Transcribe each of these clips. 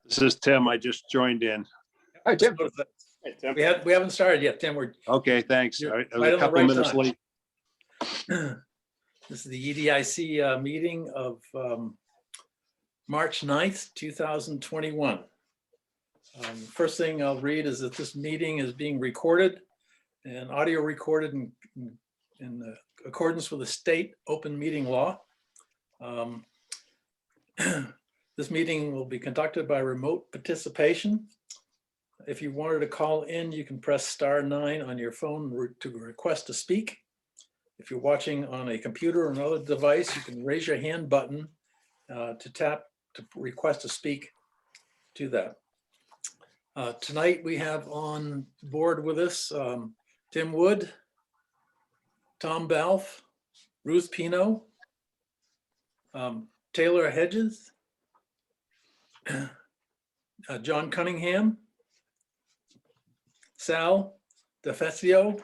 This is Tim. I just joined in. Hi, Tim. Hey, Tim. We haven't started yet, Tim. We're Okay, thanks. You're I was right a on the couple right minutes time. late. This is the EDIC meeting of March 9th, 2021. First thing I'll read is that this meeting is being recorded and audio recorded in accordance with the state open meeting law. This meeting will be conducted by remote participation. If you wanted to call in, you can press *9 on your phone to request to speak. If you're watching on a computer or another device, you can raise your hand button to tap to request to speak to that. Tonight we have on board with us Tim Wood, Tom Balfe, Ruth Pino, Taylor Hedges, John Cunningham, Sal DeFessio,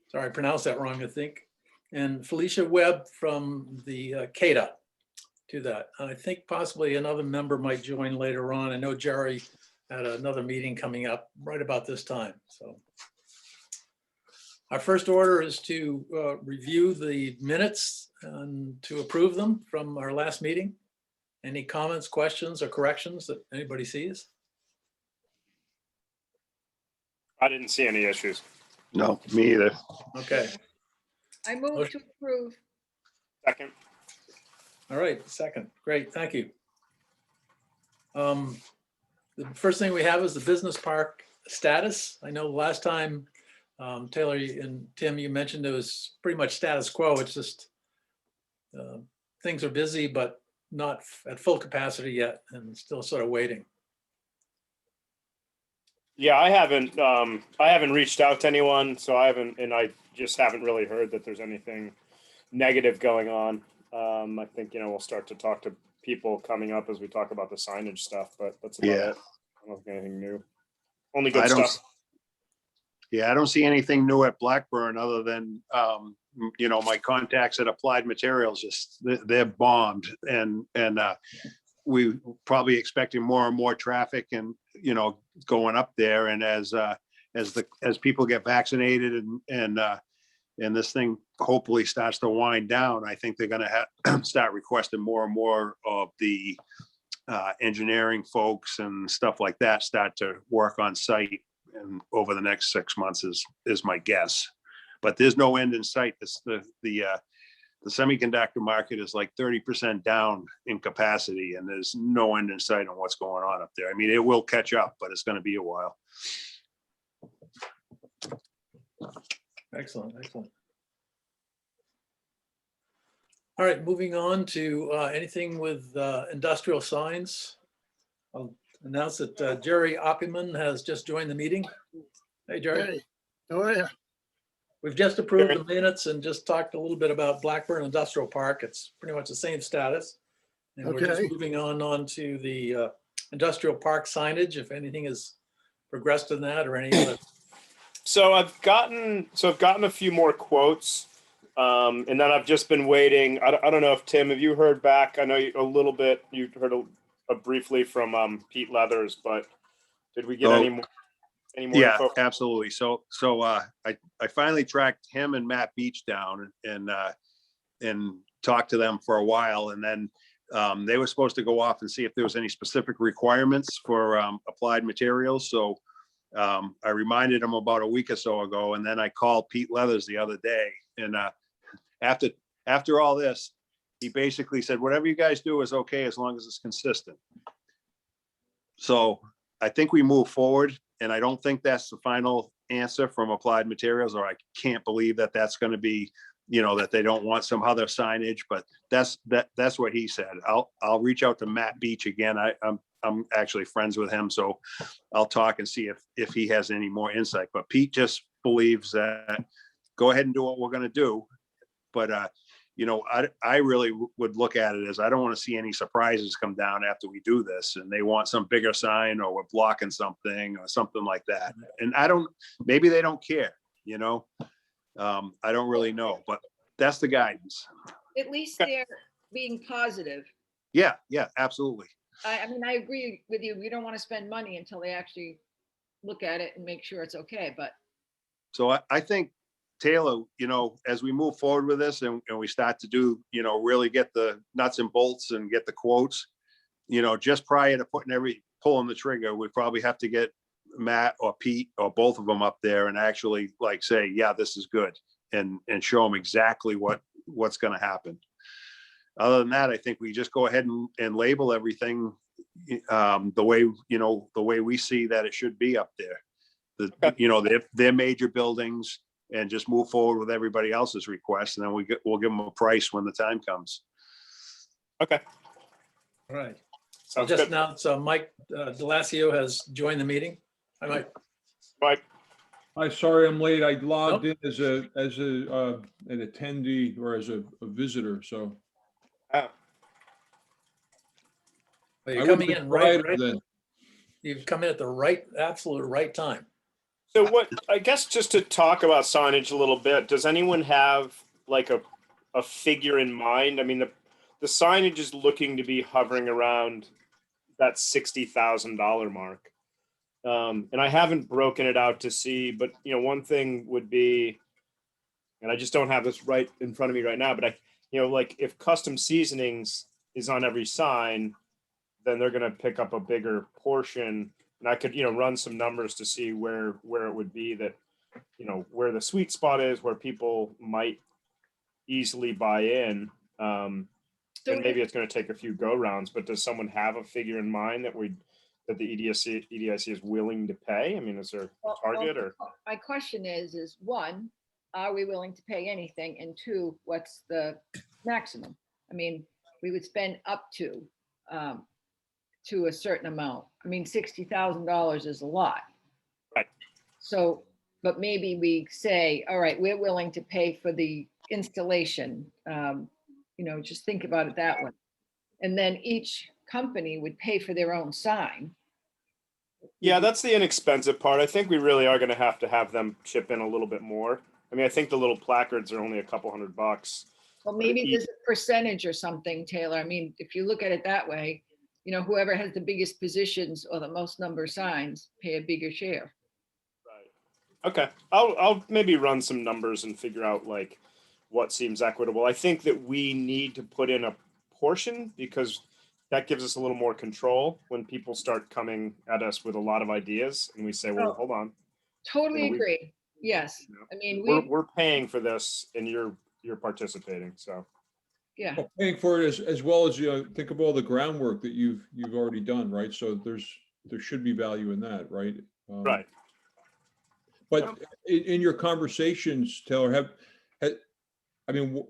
sorry, I pronounced that wrong, I think, and Felicia Webb from the CADA to that. I think possibly another member might join later on. I know Jerry had another meeting coming up right about this time. So our first order is to review the minutes and to approve them from our last meeting. Any comments, questions, or corrections that anybody sees? I didn't see any issues. No, me either. Okay, I move to approve. Second. all right, second, great, thank you. The first thing we have is the business park status. I know last time, Taylor and Tim, you mentioned it was pretty much status quo. It's just things are busy, but not at full capacity yet, and still sort of waiting. Yeah, I haven't reached out to anyone, so I just haven't really heard that there's anything negative going on. I think, we'll start to talk to people coming up as we talk about the signage stuff, but that's about it. I don't think anything new. Only good stuff. Yeah, I don't see anything new at Blackburn other than, my contacts at Applied Materials, just they're bombed, and we probably expecting more and more traffic and, going up there. And as people get vaccinated and this thing hopefully starts to wind down, I think they're going to start requesting more and more of the engineering folks and stuff like that start to work on site, and over the next 6 months is my guess. But there's no end in sight. The semiconductor market is like 30% down in capacity, and there's no end in sight on what's going on up there. I mean, it will catch up, but it's going to be a while. Excellent, excellent. All right, moving on to anything with industrial signs. I'll announce that Jerry Opperman has just joined the meeting. Hey, Jerry. Hey, how are you? We've just approved the minutes and just talked a little bit about Blackburn Industrial Park. It's pretty much the same status. And we're just Okay. moving on to the industrial park signage, if anything has progressed in that or any other. So I've gotten a few more quotes, and then I've just been waiting. I don't know if Tim, have you heard back? I know a little bit. You heard briefly from Pete Leathers, but did we get any more? Yeah, info? absolutely. So I finally tracked him and Matt Beach down and talked to them for a while, and then they were supposed to go off and see if there was any specific requirements for Applied Materials. So I reminded him about a week or so ago, and then I called Pete Leathers the other day, and after all this, he basically said, whatever you guys do is okay as long as it's consistent. So I think we move forward, and I don't think that's the final answer from Applied Materials, or I can't believe that that's going to be, that they don't want some other signage, but that's what he said. I'll reach out to Matt Beach again. I'm actually friends with him, so I'll talk and see if he has any more insight. But Pete just believes that go ahead and do what we're going to do. But I really would look at it as I don't want to see any surprises come down after we do this, and they want some bigger sign, or we're blocking something or something like that. And maybe they don't care, I don't really know, but that's the guidance. At least they're being positive. Yeah, absolutely. I mean, I agree with you. We don't want to spend money until they actually look at it and make sure it's okay, but So I think, Taylor, as we move forward with this and we start to do, really get the nuts and bolts and get the quotes, just prior to pulling the trigger, we probably have to get Matt or Pete or both of them up there and actually like say, yeah, this is good, and show them exactly what's going to happen. Other than that, I think we just go ahead and label everything the way we see that it should be up there. Their major buildings, and just move forward with everybody else's requests, and then we'll give them a price when the time comes. Okay. All right. Sounds Just good. announced Mike Delasio has joined the meeting. Hi, Mike. Mike, Hi, sorry I'm late. I logged in as an attendee or as a visitor, so. oh, Well, I you're would coming be in right. quieter then. You've come in at the absolute right time. so I guess just to talk about signage a little bit, does anyone have like a figure in mind? I mean, the signage is looking to be hovering around that $60,000 mark. And I haven't broken it out to see, but one thing would be, and I just don't have this right in front of me right now, but like if custom seasonings is on every sign, then they're going to pick up a bigger portion. And I could, run some numbers to see where it would be that, where the sweet spot is, where people might easily buy in. So And maybe it's going to take a few go rounds, but does someone have a figure in mind that the EDIC is willing to pay? I mean, is there a target or? my question is one, are we willing to pay anything? And two, what's the maximum? I mean, we would spend up to a certain amount. I mean, $60,000 is a lot. Right. So, but maybe we say, all right, we're willing to pay for the installation. Just think about it that way. And then each company would pay for their own sign. Yeah, that's the inexpensive part. I think we really are going to have them chip in a little bit more. I mean, I think the little placards are only a couple $100. Well, maybe there's a percentage or something, Taylor. I mean, if you look at it that way, whoever has the biggest positions or the most number of signs pay a bigger share. Right. Okay. I'll maybe run some numbers and figure out like what seems equitable. I think that we need to put in a portion because that gives us a little more control when people start coming at us with a lot of ideas and we say, well, hold on. Totally agree. Yes. I mean, we're paying for this and you're participating. So yeah. Well, paying for it as well as think of all the groundwork that you've already done, right? So there should be value in that, right? Right. But in your conversations, Taylor, I mean,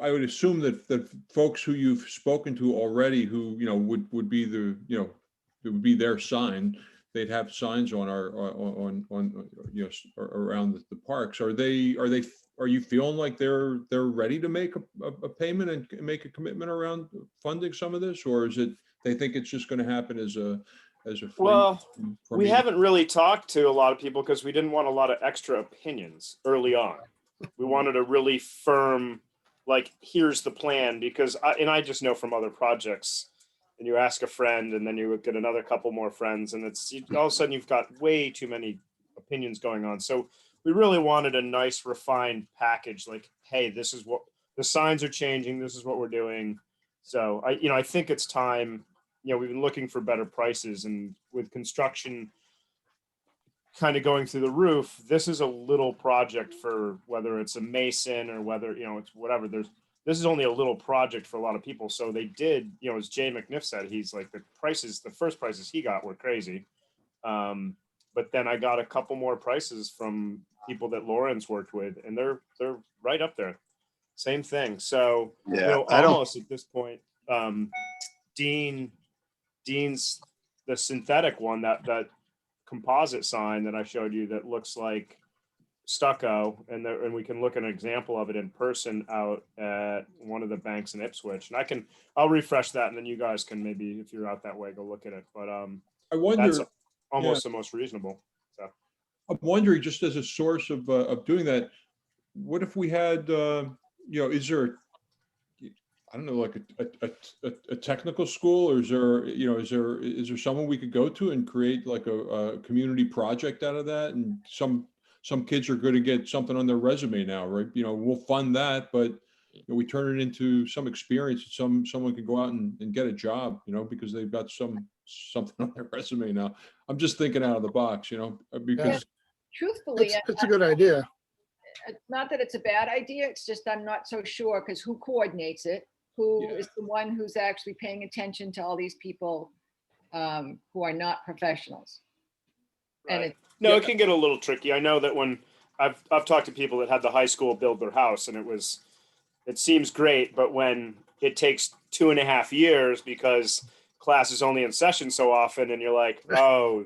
I would assume that the folks who you've spoken to already, who would be it would be their sign. They'd have signs on around the parks. Are you feeling like they're ready to make a payment and make a commitment around funding some of this, or is it they think it's just going to happen as a free? Well, we haven't really talked to a lot of people because we didn't want a lot of extra opinions early on. We wanted a really firm, like, here's the plan, because I just know from other projects, and you ask a friend and then you get another couple more friends, and all of a sudden you've got way too many opinions going on. So we really wanted a nice refined package, like, hey, this is what the signs are changing. This is what we're doing. So I think it's time, we've been looking for better prices, and with construction kind of going through the roof, this is a little project for whether it's a mason or whether, it's whatever. This is only a little project for a lot of people. So they did, as Jay McNiff said, he's like, the first prices he got were crazy. But then I got a couple more prices from people that Lauren's worked with, and they're right up there. Same thing. So, almost at this point, Dean's the synthetic one, that composite sign that I showed you that looks like stucco, and we can look at an example of it in person out at one of the banks in Ipswich, and I'll refresh that, and then you guys can maybe, if you're out that way, go look at it. But I wonder, that's almost the most reasonable. So I'm wondering, just as a source of doing that, what if we had is there I don't know, like a technical school, or is there, you know, is there someone we could go to and create like a community project out of that? And some kids are going to get something on their resume now, right? You know, we'll fund that, but you know, we turn it into some experience. Someone can go out and get a job, you know, because they've got something on their resume now. I'm just thinking out of the box, you know, because Truthfully, It's a good idea. not that it's a bad idea, it's just I'm not so sure, because who coordinates it? Who Yeah. is the one who's actually paying attention to all these people who are not professionals? And Right. it, No, it can get a little tricky. I know that when I've talked to people that had the high school build their house, and it seems great, but when it takes 2.5 years because class is only in session so often, and you're like, oh,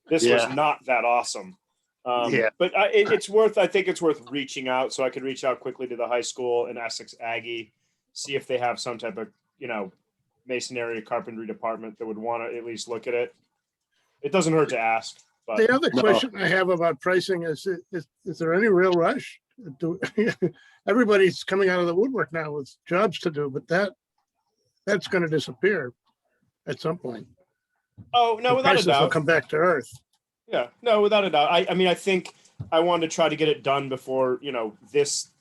this was Yeah. not that awesome. Yeah. But I think it's worth reaching out. So I could reach out quickly to the high school in Essex Aggie, see if they have some type of, you know, masonry or carpentry department that would want to at least look at it. It doesn't hurt to ask. But The other No. question I have about pricing is there any real rush? Everybody's coming out of the woodwork now with jobs to do, but that's going to disappear at some point. oh no, The without a prices will doubt. come back to earth. Yeah, no, without a doubt. I mean, I think I wanted to try to get it done before, you know, this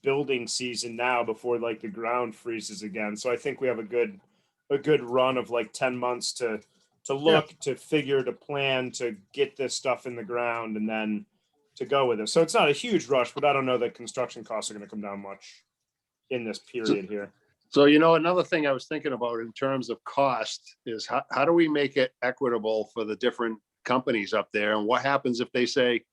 building season now, before like the ground freezes again. So I think we have a good run of like 10 months to look, to figure, to plan, to get this stuff in the ground, and then to go with it. So it's not a huge rush, but I don't know that construction costs are going to come down much in this period here. So, you know, another thing I was thinking about in terms of cost is how do we make it equitable for the different companies up there? And what happens if they say,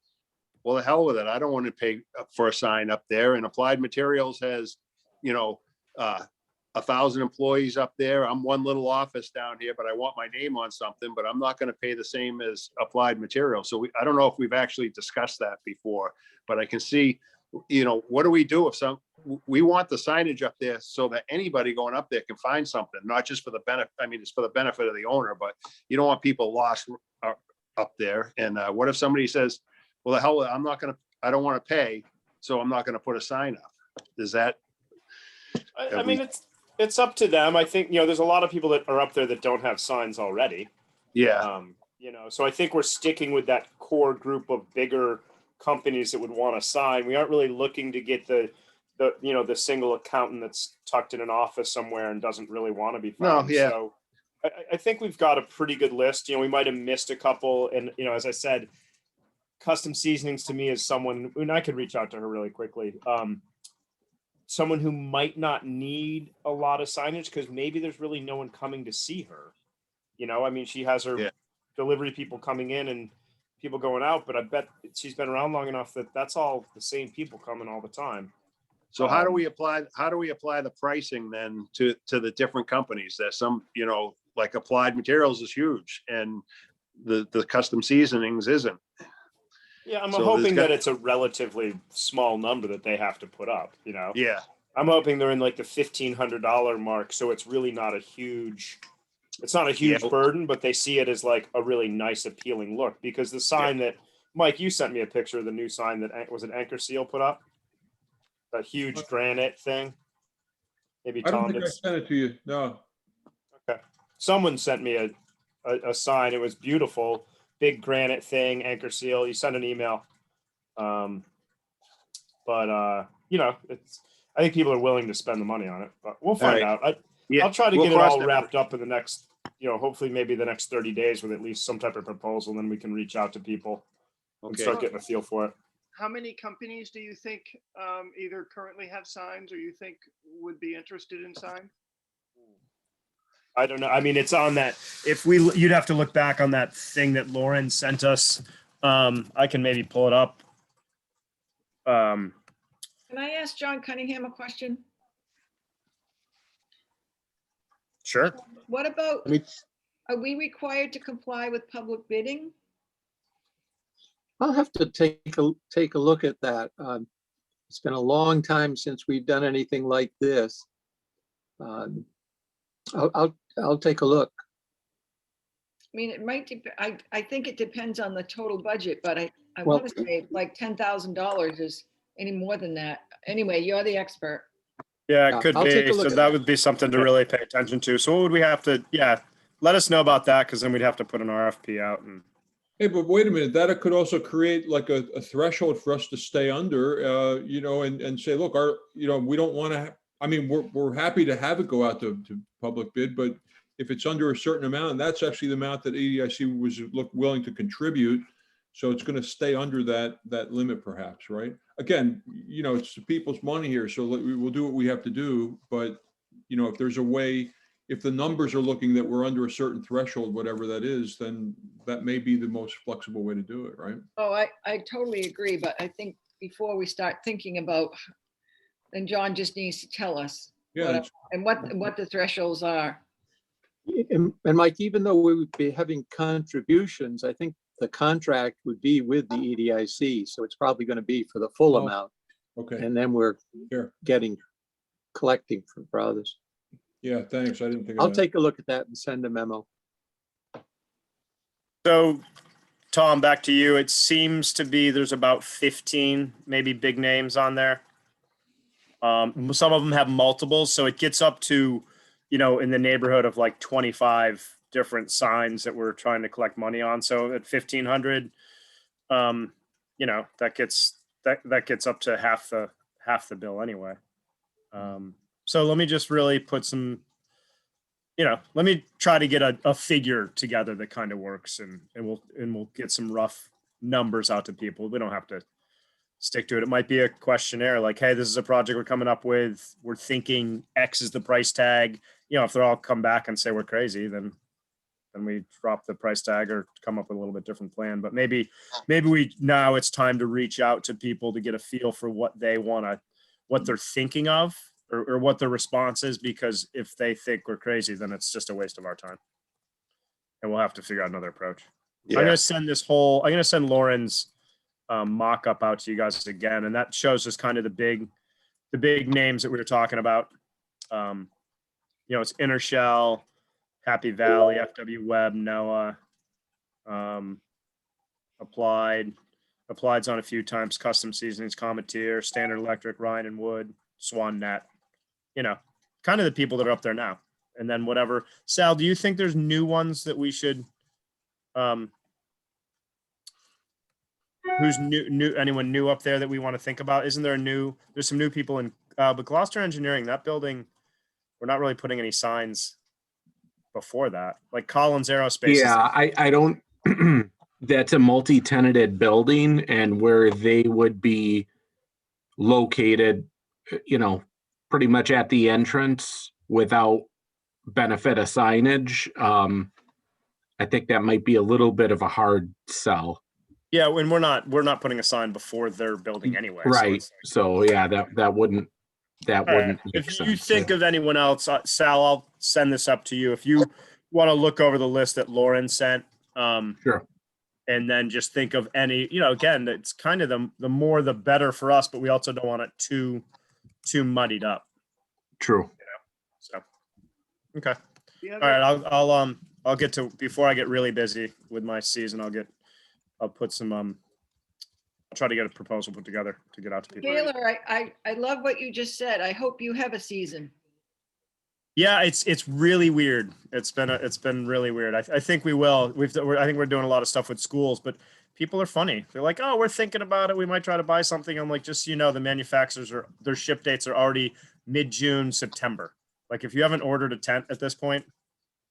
well, the hell with it, I don't want to pay for a sign up there, and Applied Materials has, you know, 1,000 employees up there. I'm one little office down here, but I want my name on something, but I'm not going to pay the same as Applied Materials. So I don't know if we've actually discussed that before, but I can see, you know, what do we do if we want the signage up there so that anybody going up there can find something, not just for the benefit. I mean, it's for the benefit of the owner, but you don't want people lost up there. And what if somebody says, well, the hell, I don't want to pay, so I'm not going to put a sign up. Is that? I mean, it's up to them. I think, you know, there's a lot of people that are up there that don't have signs already. Yeah. You know, so I think we're sticking with that core group of bigger companies that would want to sign. We aren't really looking to get the you know, the single accountant that's tucked in an office somewhere and doesn't really want to be found. No, yeah. So I think we've got a pretty good list. You know, we might have missed a couple, and you know, as I said, Custom Seasonings to me is someone, and I could reach out to her really quickly. Someone who might not need a lot of signage because maybe there's really no one coming to see her. You know, I mean, she has her delivery people coming in and people going out, but I bet she's been around long enough that that's all the same people coming all the time. So how do we apply the pricing then to the different companies? There's some, you know, like Applied Materials is huge and the Custom Seasonings isn't. Yeah, I'm So hoping that it's a relatively small number that they have to put up, you know? Yeah. I'm hoping they're in like the $1,500 mark. So it's really not a huge burden, but they see it as like a really nice, appealing look, because the sign that Mike, you sent me a picture of the new sign that was it Anchor Seal put up? That huge granite thing. Maybe I don't Tom think did. I sent it to you. No. Okay. Someone sent me a sign. It was beautiful. Big granite thing, Anchor Seal. You sent an email. But you know, I think people are willing to spend the money on it, but we'll find out. I'll try to get it all wrapped up in the next, you know, hopefully maybe the next 30 days with at least some type of proposal. Then we can reach out to people and start getting a feel for it. How many companies do you think either currently have signs or you think would be interested in signs? I don't know. I mean, it's on that. You'd have to look back on that thing that Lauren sent us. I can maybe pull it up. Can I ask John Cunningham a question? Sure. What about, are we required to comply with public bidding? I'll have to take a look at that. It's been a long time since we've done anything like this. I'll take a look. I mean, it might, I think it depends on the total budget, but I Well- want to say like $10,000 is any more than that. Anyway, you're the expert. Yeah, Yeah, it could I'll take be. a look So at that that. would be something to really pay attention to. So what would we have to, yeah, let us know about that because then we'd have to put an RFP out and Hey, but wait a minute, that could also create like a threshold for us to stay under, and say, look, we don't want to, I mean, we're happy to have it go out to public bid, but if it's under a certain amount, and that's actually the amount that EDIC was willing to contribute, so it's going to stay under that limit perhaps, right? Again, it's the people's money here, so we'll do what we have to do, but, if there's a way, if the numbers are looking that we're under a certain threshold, whatever that is, then that may be the most flexible way to do it, right? Oh, I totally agree, but I think before we start thinking about, then John just needs to tell us Yeah, what the thresholds are. And Mike, even though we would be having contributions, I think the contract would be with the EDIC, so it's probably going to be for the full Oh, amount. okay, And then we're here. collecting for others. Yeah, thanks. I didn't think of I'll that. take a look at that and send a memo. so Tom, back to you. It seems to be there's about 15 maybe big names on there. Some of them have multiples, so it gets up to, in the neighborhood of like 25 different signs that we're trying to collect money on. So at 1,500, that gets up to half the bill anyway. So let me just really put some, let me try to get a figure together that kind of works, and we'll get some rough numbers out to people. We don't have to stick to it. It might be a questionnaire like, hey, this is a project we're coming up with. We're thinking X is the price tag. If they're all come back and say we're crazy, then we drop the price tag or come up with a little bit different plan. But maybe now it's time to reach out to people to get a feel for what they're thinking of, or what their response is, because if they think we're crazy, then it's just a waste of our time. And we'll have to figure out another approach. I'm Yeah, going to send Lauren's mock-up out to you guys again, and that shows us kind of the big names that we were talking about. It's Intershell, Happy Valley, FW Web, NOAA, Applied's on a few times, Custom Seasonings, Cometeer, Standard Electric, Ryan and Wood, SwanNet, kind of the people that are up there now. And then whatever. Sal, do you think there's new ones that we should, who's anyone new up there that we want to think about? Isn't there there's some new people in, but Gloucester Engineering, that building, we're not really putting any signs before that. Like Collins Aerospace. Yeah, I don't, that's a multi-tenanted building, and where they would be located, pretty much at the entrance without benefit of signage. I think that might be a little bit of a hard sell. Yeah, and we're not putting a sign before their building anyway. Right. So yeah, that wouldn't All right. make If you sense. think of anyone else, Sal, I'll send this up to you. If you want to look over the list that Lauren sent, Sure. and then just think of any, again, it's kind of the more the better for us, but we also don't want it too muddied up. True. So, okay. The All other- right. I'll get to, before I get really busy with my season, I'll put some, I'll try to get a proposal put together to get out to people. Taylor, I love what you just said. I hope you have a season. Yeah, it's really weird. It's been really weird. I think we will. I think we're doing a lot of stuff with schools, but people are funny. They're like, oh, we're thinking about it. We might try to buy something. I'm like, just, the manufacturers their ship dates are already mid-June, September. Like if you haven't ordered a tent at this point,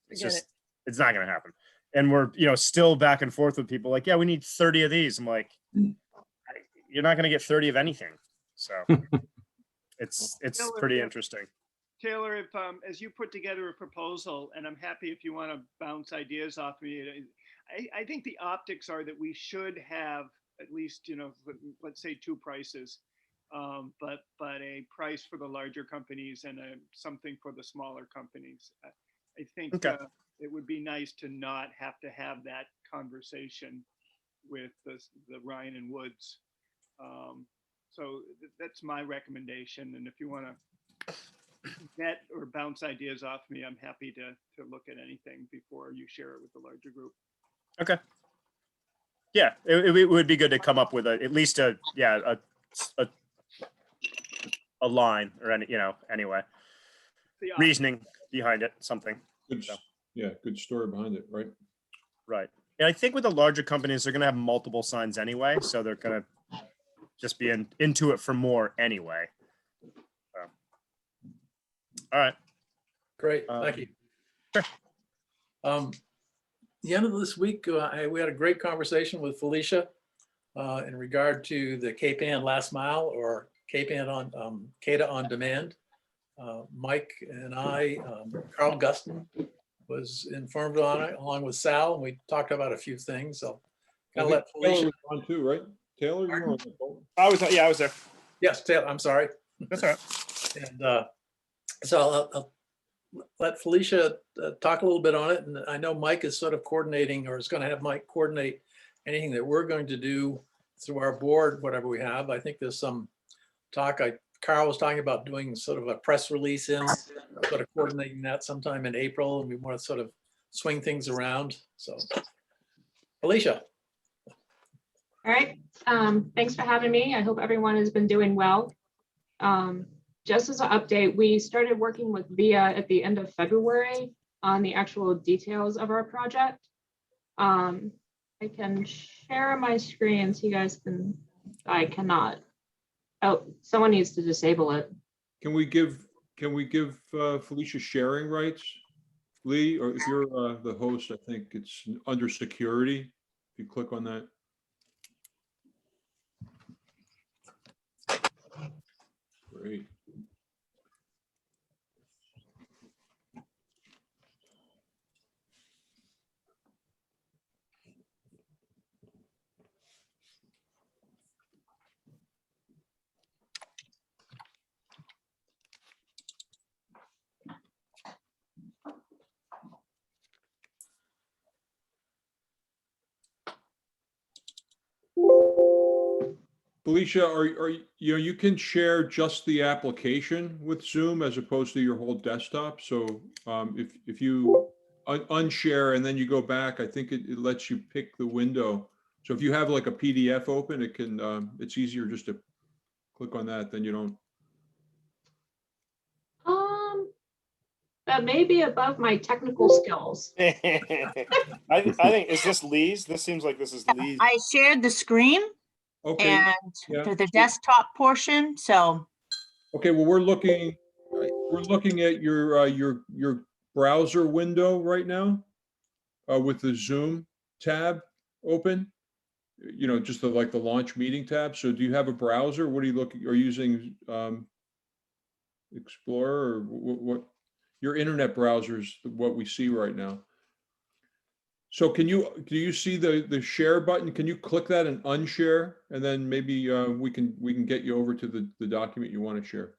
Forget it's not going to happen. And we're, still back and forth with people like, yeah, we need 30 of these. I'm like, you're not going to get 30 of anything. So it's pretty interesting. Taylor, if as you put together a proposal, and I'm happy if you want to bounce ideas off me, I think the optics are that we should have at least, let's say 2 prices, but a price for the larger companies and something for the smaller companies. I think Okay. It would be nice to not have to have that conversation with the Ryan and Woods. So that's my recommendation. And if you want to get or bounce ideas off me, I'm happy to look at anything before you share it with the larger group. Okay. Yeah, it would be good to come up with at least a a line or any, anyway, The reasoning behind it, something. Good, So. yeah, good story behind it, right? Right. And I think with the larger companies, they're going to have multiple signs anyway. So they're going to just be into it for more anyway. So. All right. Great, thank you. Sure. The end of this week, we had a great conversation with Felicia in regard to the Cape Ann Last Mile or Cape Ann on CADA on Demand. Mike and I, Carl Guston was informed on it along with Sal, and we talked about a few things. So I I'll think let Taylor Felicia. was on too, right? Taylor, you were on the phone. I was there. Yes, Taylor, I'm sorry. That's all right. And so I'll let Felicia talk a little bit on it. And I know Mike is sort of coordinating, or is going to have Mike coordinate anything that we're going to do through our board, whatever we have. I think there's some talk. Carl was talking about doing sort of a press release sort of coordinating that sometime in April, and we want to sort of swing things around. So, Felicia. All right, thanks for having me. I hope everyone has been doing well. Just as an update, we started working with VIA at the end of February on the actual details of our project. I can share my screen so you guys can, I cannot. Oh, someone needs to disable it. Can we give Felicia sharing rights, Lee? Or if you're the host, I think it's under security. If you click on that. Great. Felicia, you can share just the application with Zoom as opposed to your whole desktop. So if you unshare and then you go back, I think it lets you pick the window. So if you have like a PDF open, it can it's easier just to click on that, then you don't. That may be above my technical skills. I think, is this Lee's? This seems like this is Lee's. I shared the screen Okay. and Yeah. to the desktop portion, so. Okay, well, we're looking at your browser window right now with the Zoom tab open. Just like the launch meeting tab. So do you have a browser? What are you looking? Are you using Explorer or what? Your internet browser is what we see right now. So do you see the share button? Can you click that and unshare, and then maybe we can get you over to the document you want to share.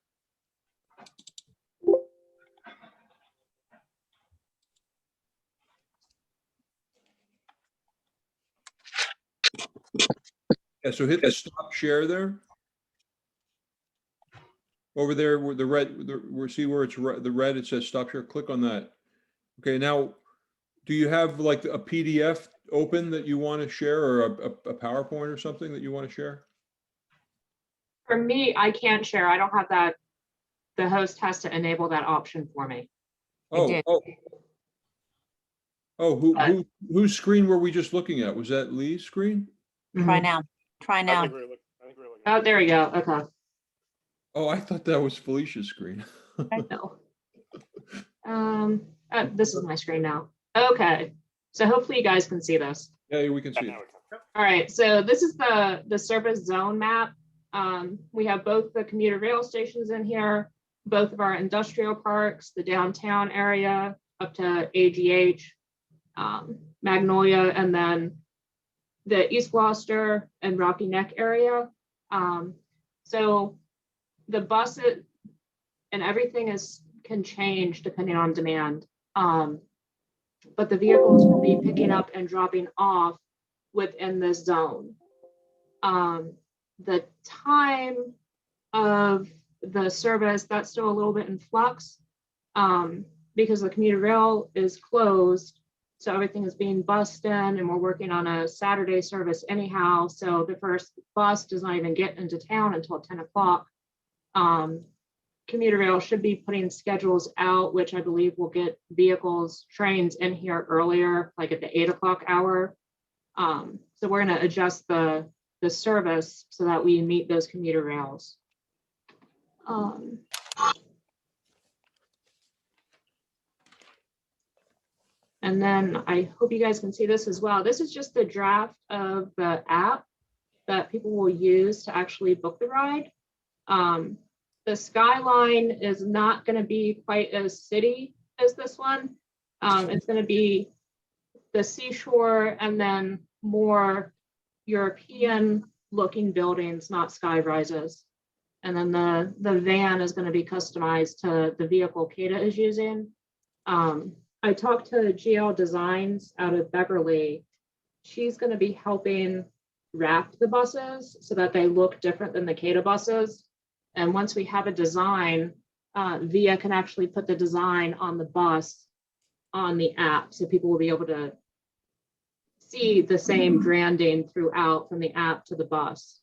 Yeah, so hit the stop share there. Over there, where the red, see where it's the red, it says stop share, click on that. Okay, now, do you have like a PDF open that you want to share, or a PowerPoint or something that you want to share? For me, I can't share. I don't have that. The host has to enable that option for me. did. Whose screen were we just looking at? Was that Lee's screen? Try now, try I now. think we're looking. Oh, there we go. Okay. Oh, I thought that was Felicia's screen. No. This is my screen now. Okay. So hopefully you guys can see this. Yeah, we can see it. All right. So this is the service zone map. We have both the commuter rail stations in here, both of our industrial parks, the downtown area up to AGH, Magnolia, and then the East Gloucester and Rocky Neck area. So the buses and everything can change depending on demand. But the vehicles will be picking up and dropping off within this zone. The time of the service, that's still a little bit in flux because the commuter rail is closed. So everything is being bussed in, and we're working on a Saturday service anyhow. So the first bus does not even get into town until 10 o'clock. commuter rail should be putting schedules out, which I believe will get vehicles, trains in here earlier, like at the 8 o'clock hour. So we're going to adjust the service so that we meet those commuter rails. And then I hope you guys can see this as well. This is just the draft of the app that people will use to actually book the ride. The skyline is not going to be quite as city as this one. It's going to be the seashore and then more European looking buildings, not sky rises. And then the van is going to be customized to the vehicle Kata is using. I talked to GL Designs out of Beverly. She's going to be helping wrap the buses so that they look different than the Kata buses. And once we have a design, VIA can actually put the design on the bus on the app. So people will be able to see the same branding throughout from the app to the bus.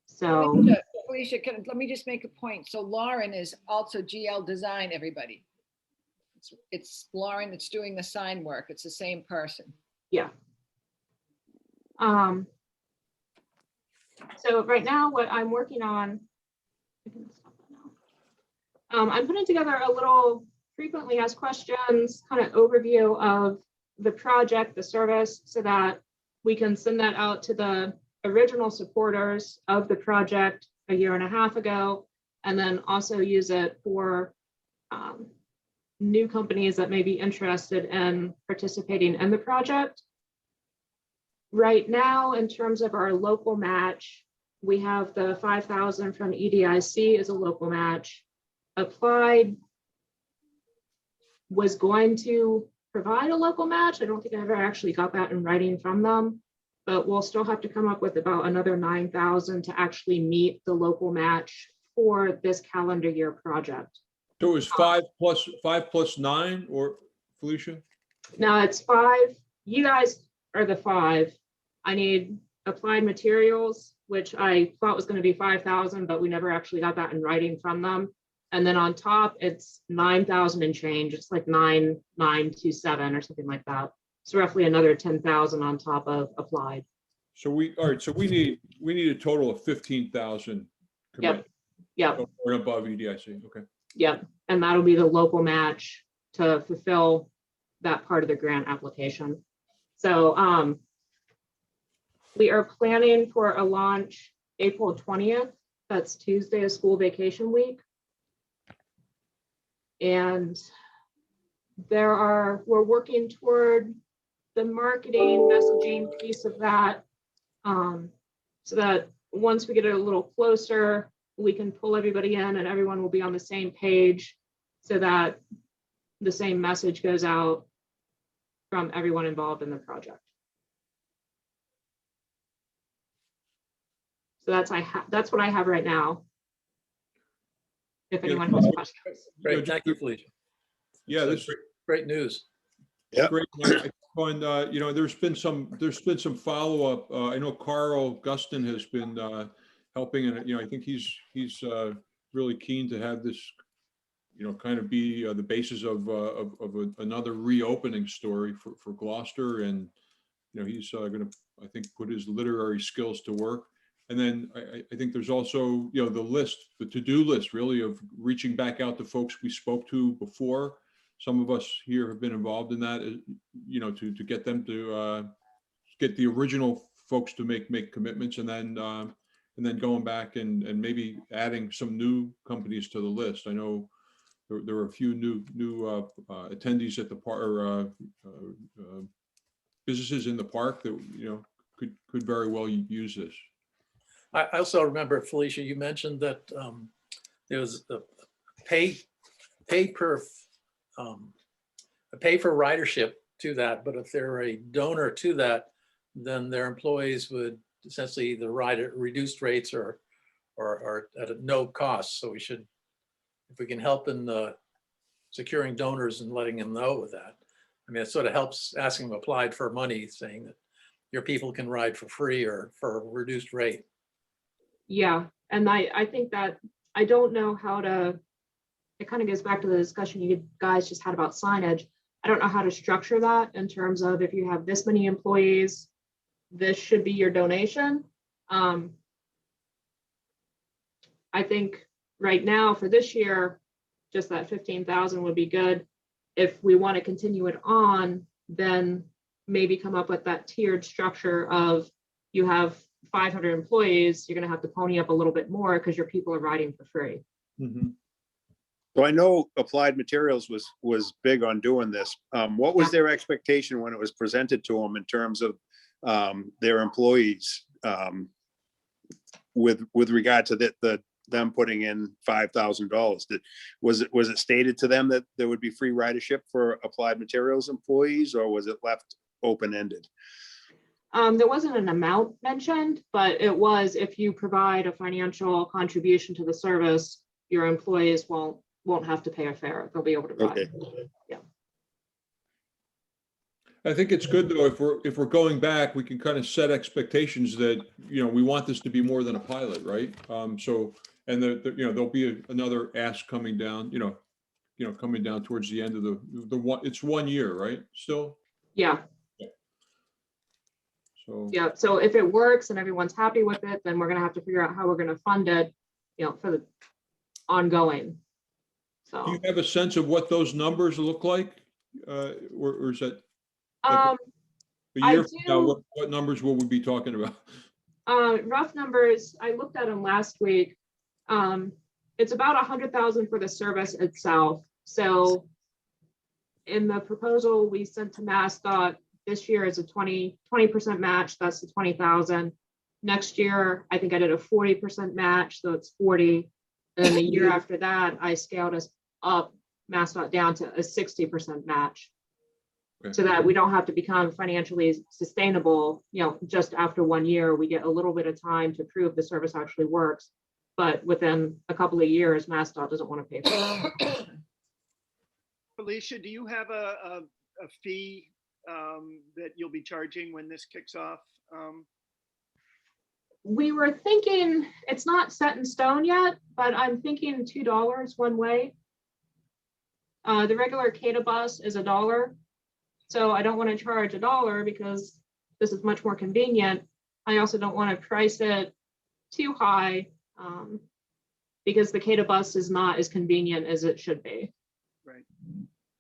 So Felicia, let me just make a point. So Lauren is also GL Design, everybody. It's Lauren that's doing the sign work. It's the same person. yeah. So right now what I'm working on, I'm putting together a little frequently asked questions kind of overview of the project, the service, so that we can send that out to the original supporters of the project a year and a half ago, and then also use it for new companies that may be interested in participating in the project. Right now, in terms of our local match, we have the 5,000 from EDIC as a local match. Applied was going to provide a local match. I don't think I ever actually got that in writing from them, but we'll still have to come up with about another 9,000 to actually meet the local match for this calendar year project. So it was 5 plus 9, or Felicia? Now it's 5. You guys are the 5. I need applied materials, which I thought was going to be 5,000, but we never actually got that in writing from them. And then on top, it's 9,000 and change. It's like 9,927 or something like that. So roughly another 10,000 on top of applied. So all right, so we need a total of 15,000. Yep. Yep. Or above EDIC, okay. Yep. And that'll be the local match to fulfill that part of the grant application. So we are planning for a launch April 20th. That's Tuesday of school vacation week. And we're working toward the marketing messaging piece of that, so that once we get it a little closer, we can pull everybody in and everyone will be on the same page so that the same message goes out from everyone involved in the project. So that's what I have right now. If anyone has questions. Great, thank you, Felicia. Yeah, this Great news. Yeah. great. And there's been some follow-up. I know Carl Guston has been helping, and I think he's really keen to have this, kind of be the basis of another reopening story for Gloucester, and he's going to, I think, put his literary skills to work. And then I think there's also, the to-do list, really, of reaching back out to folks we spoke to before. Some of us here have been involved in that, to get them to get the original folks to make commitments, and then going back and maybe adding some new companies to the list. I know there are a few new attendees at the park, or businesses in the park that could very well use this. I also remember, Felicia, you mentioned that there was a pay for ridership to that, but if they're a donor to that, then their employees would essentially either ride at reduced rates or at a no cost. So we should, if we can help in securing donors and letting them know with that. I mean, it sort of helps asking them applied for money, saying that your people can ride for free or for a reduced rate. Yeah, and I think that I don't know how to it kind of goes back to the discussion you guys just had about signage. I don't know how to structure that in terms of if you have this many employees, this should be your donation. I think right now for this year, just that 15,000 would be good. If we want to continue it on, then maybe come up with that tiered structure of you have 500 employees, you're going to have to pony up a little bit more because your people are riding for free. Mhm. So I know Applied Materials was big on doing this. What was their expectation when it was presented to them in terms of their employees with regard to them putting in $5,000? Was it stated to them that there would be free ridership for Applied Materials employees, or was it left open-ended? There wasn't an amount mentioned, but it was if you provide a financial contribution to the service, your employees won't have to pay a fare. They'll be able to ride. Okay. Yeah. I think it's good though, if we're going back, we can kind of set expectations that, we want this to be more than a pilot, right? So, and there'll be another ask coming down, coming down towards the end of the one, it's 1 year, right? Still? Yeah. So. Yeah. So if it works and everyone's happy with it, then we're going to have to figure out how we're going to fund it, for the ongoing. So. Do you have a sense of what those numbers look like? Or is that? Um, A year I from now, do. what numbers will we be talking about? Rough numbers, I looked at them last week. It's about 100,000 for the service itself. So in the proposal we sent to MassDOT, this year is a 20% match. That's the 20,000. Next year, I think I did a 40% match, so it's 40. And then the year after that, I scaled us up, MassDOT down to a 60% match. Okay. So that we don't have to become financially sustainable, just after 1 year. We get a little bit of time to prove the service actually works. But within a couple of years, MassDOT doesn't want to pay for it. Felicia, do you have a fee that you'll be charging when this kicks off? We were thinking, it's not set in stone yet, but I'm thinking $2 one way. The regular CATA bus is $1. So I don't want to charge $1 because this is much more convenient. I also don't want to price it too high because the CATA bus is not as convenient as it should be. Right.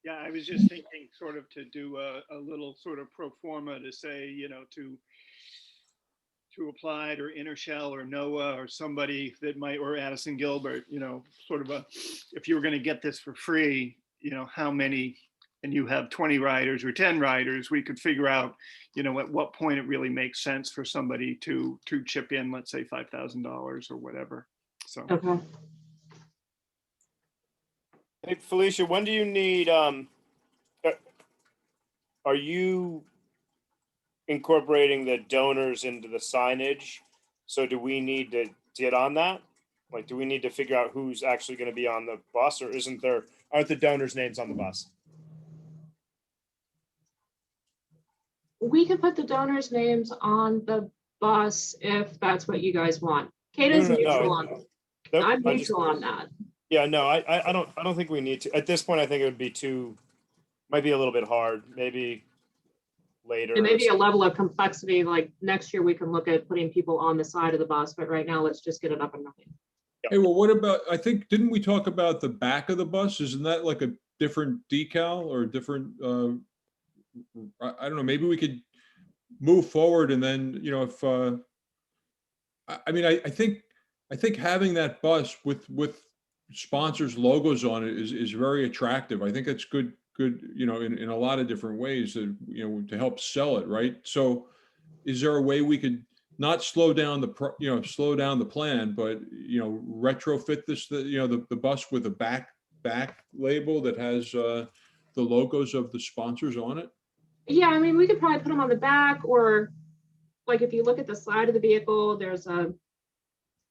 Yeah, I was just thinking sort of to do a little sort of pro forma to say, to Applied or Intershell or NOAA or somebody that might, or Addison Gilbert, sort of if you were going to get this for free, how many, and you have 20 riders or 10 riders, we could figure out, at what point it really makes sense for somebody to chip in, let's say $5,000 or whatever. So. Okay. Hey, Felicia, when do you need, are you incorporating the donors into the signage? So do we need to get on that? Like, do we need to figure out who's actually going to be on the bus, or aren't the donors' names on the bus? We can put the donors' names on the bus if that's what you guys want. CATA's neutral on that. I'm neutral on that. Yeah, no, I don't think we need to. At this point, I think it would be might be a little bit hard, maybe later. It may be a level of complexity, like next year we can look at putting people on the side of the bus, but right now let's just get it up and running. Hey, well, what about, didn't we talk about the back of the bus? Isn't that like a different decal or a different, I don't know, maybe we could move forward and then, if, I think having that bus with sponsors' logos on it is very attractive. I think that's good, in a lot of different ways that, to help sell it, right? So is there a way we could not slow down the plan, but, retrofit this, the bus with a back label that has the logos of the sponsors on it? Yeah, I mean, we could probably put them on the back, or like if you look at the side of the vehicle, there's a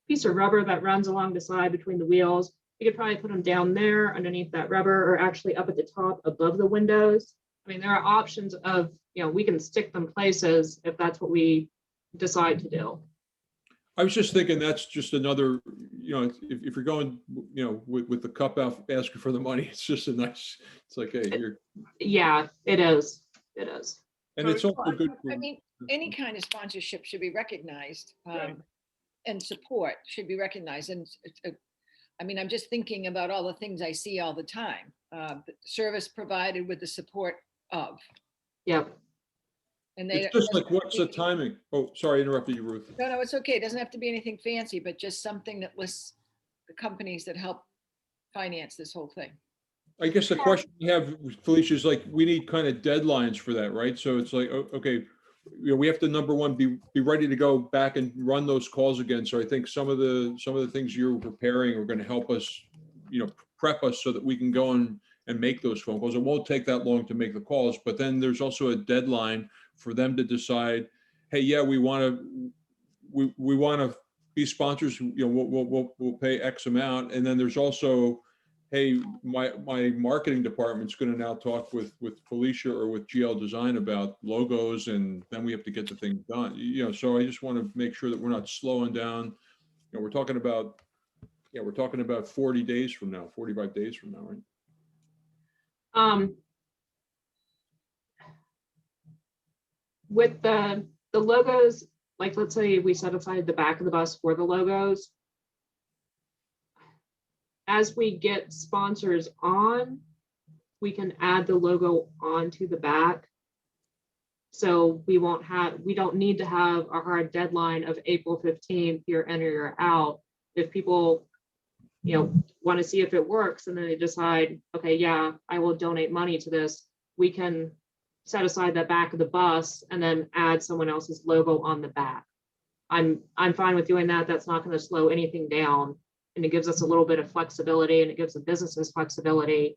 piece of rubber that runs along the side between the wheels. You could probably put them down there underneath that rubber, or actually up at the top above the windows. I mean, there are options of, we can stick them places if that's what we decide to do. I was just thinking that's just another, if you're going, with the cup out asking for the money, it's just a nice, it's like, hey, you're, Yeah, it is. It is. and it's also good. I mean, any kind of sponsorship should be recognized, Right. and support should be recognized. And I mean, I'm just thinking about all the things I see all the time. The service provided with the support of. Yep. And they. It's just like, what's the timing? Oh, sorry, I interrupted you, Ruth. No, it's okay. It doesn't have to be anything fancy, but just something that lists the companies that help finance this whole thing. I guess the question we have, Felicia, is like, we need kind of deadlines for that, right? So it's like, okay, we have to, number one, be ready to go back and run those calls again. So I think some of the things you're preparing are going to help us, prep us so that we can go and make those phone calls. It won't take that long to make the calls, but then there's also a deadline for them to decide, hey, yeah, we want to be sponsors, we'll pay X amount. And then there's also, hey, my marketing department's going to now talk with Felicia or with GL Design about logos, and then we have to get the thing done. So I just want to make sure that we're not slowing down. We're talking about 40 days from now, 45 days from now, right? With the logos, like, let's say we set aside the back of the bus for the logos. As we get sponsors on, we can add the logo onto the back. So we don't need to have a hard deadline of April 15th, you're in or you're out. If people, want to see if it works and then they decide, okay, yeah, I will donate money to this, we can set aside the back of the bus and then add someone else's logo on the back. I'm fine with doing that. That's not going to slow anything down. And it gives us a little bit of flexibility, and it gives the businesses flexibility.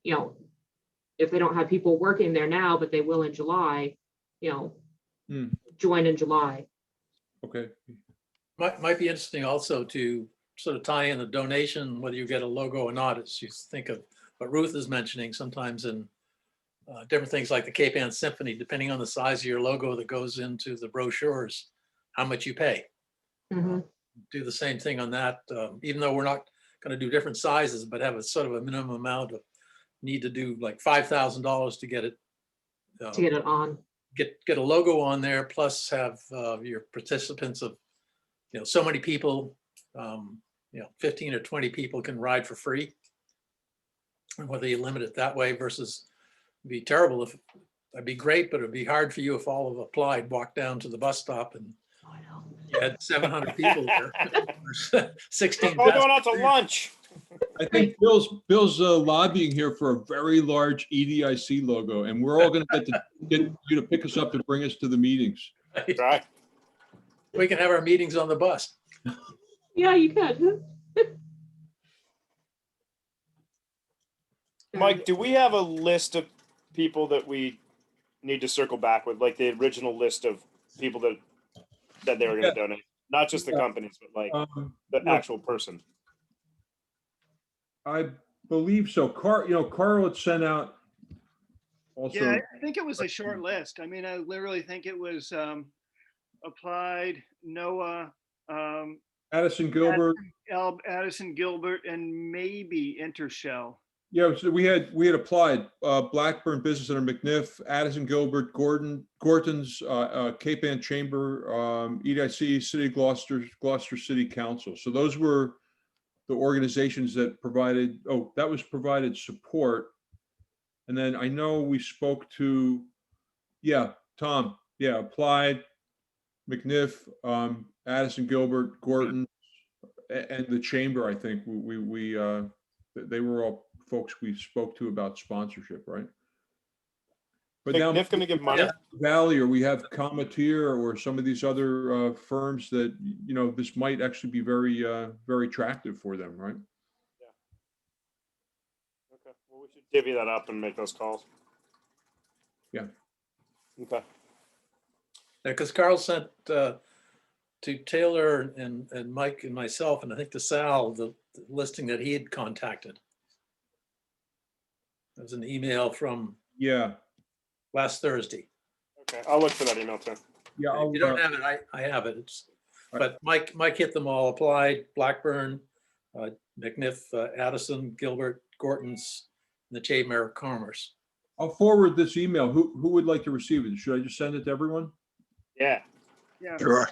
If they don't have people working there now, but they will in July, join in July. Okay. Might be interesting also to sort of tie in the donation, whether you get a logo or not, as you think of what Ruth is mentioning, sometimes in different things like the Cape Ann Symphony, depending on the size of your logo that goes into the brochures, how much you pay. Mhm. Do the same thing on that, even though we're not going to do different sizes, but have a sort of a minimum amount of need to do like $5,000 to get it. To get it on. Get a logo on there, plus have your participants of, so many people, 15 or 20 people can ride for free. And whether you limit it that way versus, it'd be terrible if, that'd be great, but it'd be hard for you if all of applied walked down to the bus stop and you had 700 people there. 16. We're going out to lunch. I think Bill's lobbying here for a very large EDIC logo, and we're all going to get you to pick us up and bring us to the meetings. Right. We can have our meetings on the bus. Yeah, you could. Mike, do we have a list of people that we need to circle back with, like the original list of people that they were going to donate? Not just the companies, but like the actual person. I believe so. Carl had sent out also. Yeah, I think it was a short list. I mean, I literally think it was Applied, Noah, Addison Gilbert. Addison Gilbert, and maybe Intershell. Yeah, so we had applied Blackburn Business Center, McNiff, Addison Gilbert, Gorton's, Cape Ann Chamber, EDIC, City of Gloucester City Council. So those were the organizations that provided support. And then I know we spoke to, Tom, Applied, McNiff, Addison Gilbert, Gorton, and the Chamber. I think they were all folks we spoke to about sponsorship, right? But now McNiff going to give money. Valley, or we have Cometeer, or some of these other firms that this might actually be very very attractive for them, right? Yeah. Okay. Well, we should divvy that up and make those calls. Yeah. Okay. Because Carl sent to Taylor and Mike and myself, and I think to Sal, the listing that he had contacted. There was an email from last Thursday. Okay, I'll look for that email too. Yeah, If you don't have it, I have it. It's But Mike hit them all, Applied, Blackburn, McNiff, Addison, Gilbert, Gorton's, and the Chamber of Commerce. I'll forward this email. Who would like to receive it? Should I just send it to everyone? Yeah. Yeah, Sure.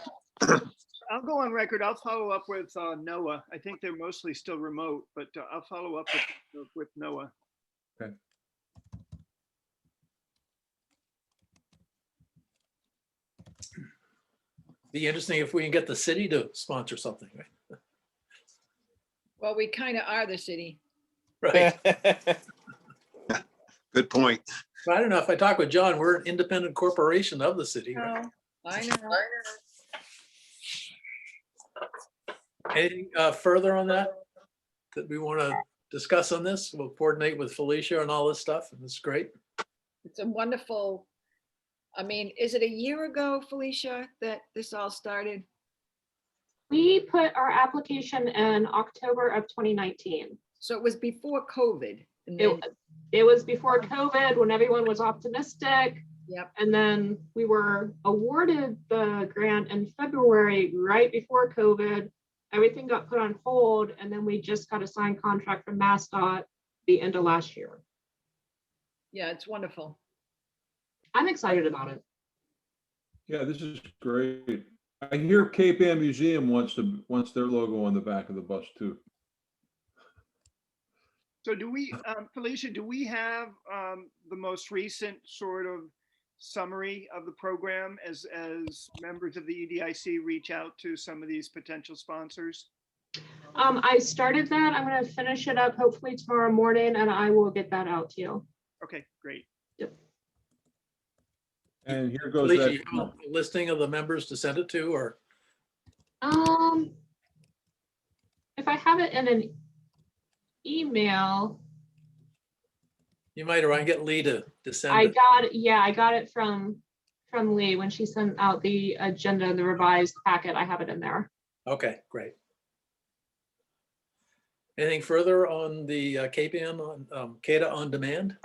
I'll go on record. I'll follow up with Noah. I think they're mostly still remote, but I'll follow up with Noah. Okay. Be interesting if we can get the city to sponsor something, right? Well, we kind of are the city. Right. Good point. But I don't know, if I talk with John, we're an independent corporation of the city. Right? No, I know. Anything further on that we want to discuss on this? We'll coordinate with Felicia and all this stuff, and it's great. It's a wonderful, I mean, is it a year ago, Felicia, that this all started? We put our application in October of 2019. So it was before COVID. And It, then, it was before COVID when everyone was optimistic. yep, And then we were awarded the grant in February, right before COVID. Everything got put on hold, and then we just got a signed contract from MassDOT the end of last year. yeah, it's wonderful. I'm excited about it. Yeah, this is great. I hear Cape Ann Museum wants their logo on the back of the bus too. So do we, Felicia, do we have the most recent sort of summary of the program as members of the EDIC reach out to some of these potential sponsors? I started that. I'm going to finish it up hopefully tomorrow morning, and I will get that out to you. Okay, great. And here goes Felicia, that. you have a listing of the members to send it to, or? If I have it in an email, You might, or I can get Lee to send I it. got it. Yeah, I got it from Lee when she sent out the agenda, the revised packet. I have it in there. Okay, great. Anything further on the Cape Ann on CADA on demand?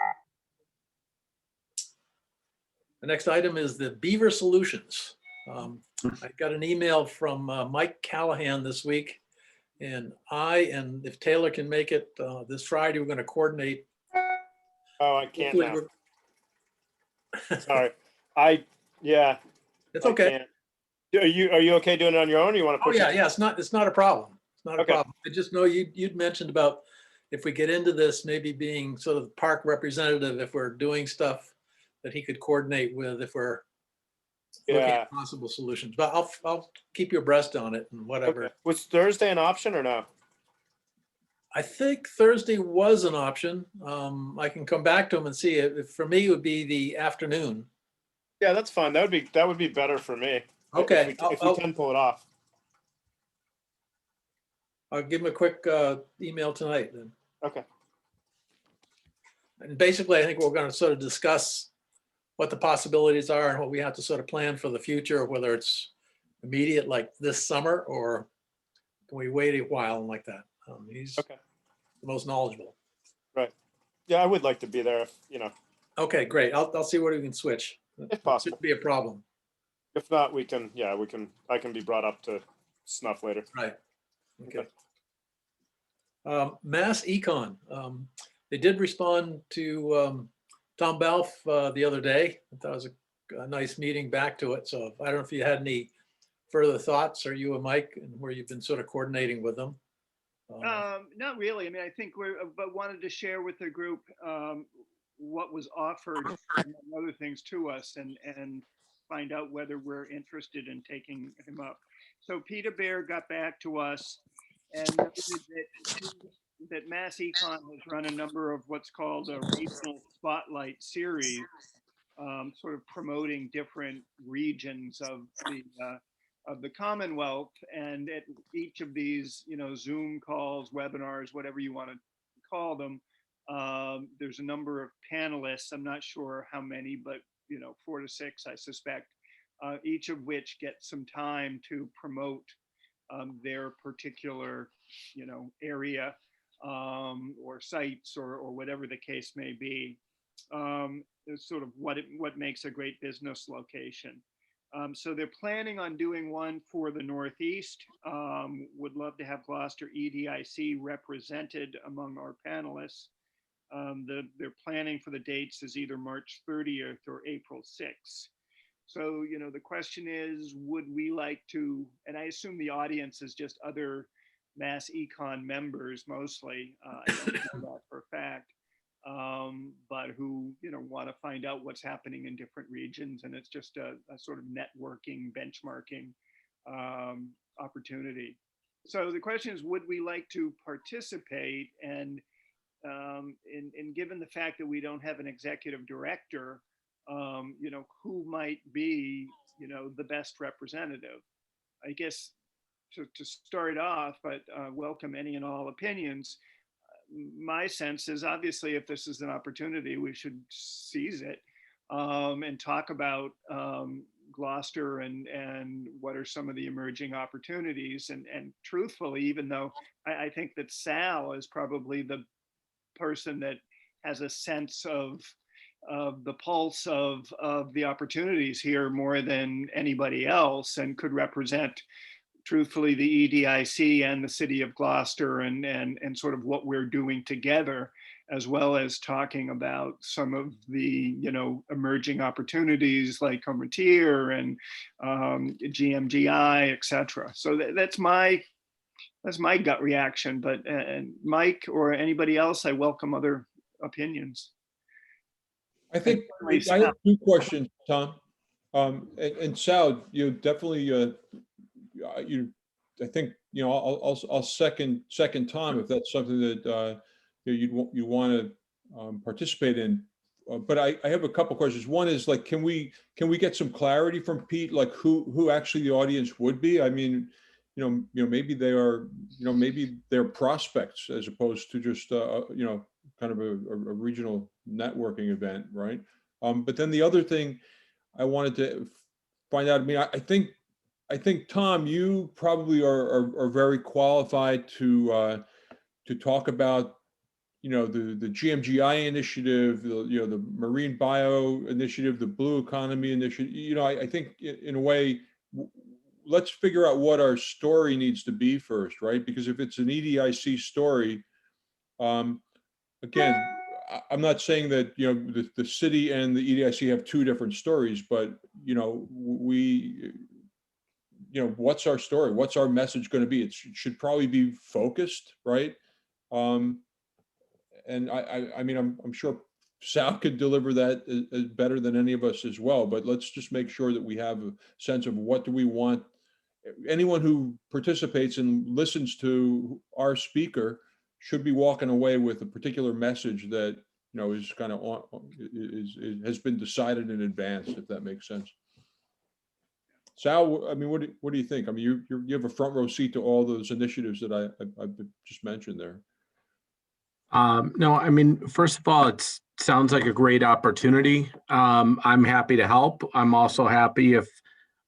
The next item is the Beaver Solutions. I got an email from Mike Callahan this week, and if Taylor can make it this Friday, we're going to coordinate. Oh, I can't Hopefully now. Sorry. Yeah. It's I okay. can't. Are you okay doing it on your own? Or you want to Oh, push yeah, it? yeah, it's not a problem. It's not a Okay. problem. I just know you'd mentioned about if we get into this, maybe being sort of park representative, if we're doing stuff that he could coordinate with, if we're looking Yeah. at possible solutions. But I'll keep you abreast on it and whatever. Okay. Was Thursday an option or no? I think Thursday was an option. I can come back to him and see it. For me, it would be the afternoon. Yeah, that's fine. That would be better for me. Okay, If we can pull it off. I'll give him a quick email tonight then. Okay. And basically, I think we're going to sort of discuss what the possibilities are and what we have to sort of plan for the future, whether it's immediate like this summer, or can we wait a while and like that. He's Okay. the most knowledgeable. Yeah, I would like to be there if, Okay, great. I'll see what we can switch. if possible. Shouldn't be a problem. If not, I can be brought up to snuff later. Right. Okay. Mass Econ. They did respond to Tom Balf the other day. I thought it was a nice meeting back to it. So I don't know if you had any further thoughts, or you and Mike, and where you've been sort of coordinating with them. Not really. I mean, I think but wanted to share with the group what was offered, among other things, to us, and find out whether we're interested in taking him up. So Peter Bear got back to us and noted that Mass Econ has run a number of what's called a regional spotlight series, sort of promoting different regions of the Commonwealth, and at each of these, Zoom calls, webinars, whatever you want to call them, there's a number of panelists. I'm not sure how many, but 4 to 6, I suspect, each of which get some time to promote their particular, area or sites or whatever the case may be. It's sort of what makes a great business location. So they're planning on doing one for the Northeast. Would love to have Gloucester EDIC represented among our panelists. They're planning for the dates as either March 30th or April 6th. So, you know, the question is, would we like to, and I assume the audience is just other Mass Econ members mostly, I don't know that for a fact, but who, you know, want to find out what's happening in different regions. And it's just a sort of networking, benchmarking opportunity. So the question is, would we like to participate? And given the fact that we don't have an executive director, you know, who might be, you know, the best representative? I guess to start off, but welcome any and all opinions. My sense is, obviously, if this is an opportunity, we should seize it and talk about Gloucester and what are some of the emerging opportunities. And truthfully, even though I think that Sal is probably the person that has a sense of the pulse of the opportunities here more than anybody else, and could represent truthfully the EDIC and the city of Gloucester and sort of what we're doing together, as well as talking about some of the, you know, emerging opportunities like Comertier and GMGI, et cetera. So that's my gut reaction. But and Mike or anybody else, I welcome other opinions. I think I have two questions, Tom. And Sal, you definitely, I think, you know, I'll second Tom if that's something that you want to participate in. But I have a couple questions. One is, like, can we get some clarity from Pete, like who actually the audience would be? I mean, you know, maybe they are, you know, maybe they're prospects as opposed to just, you know, kind of a regional networking event, right? But then the other thing I wanted to find out, I mean, I think Tom, you probably are very qualified to talk about, you know, the GMGI initiative, the marine bio initiative, the blue economy initiative. You know, I think in a way, let's figure out what our story needs to be first, right? Because if it's an EDIC story, again, I'm not saying that, you know, the city and the EDIC have two different stories, but, you know, you know, what's our story? What's our message going to be? It should probably be focused, right? And I mean, I'm sure Sal could deliver that better than any of us as well, but let's just make sure that we have a sense of what do we want. Anyone who participates and listens to our speaker should be walking away with a particular message that, you know, is kind of has been decided in advance, if that makes sense. Sal, I mean, what do you think? I mean, you have a front row seat to all those initiatives that I've just mentioned there. No, I mean, first of all, it sounds like a great opportunity. I'm happy to help. I'm also happy if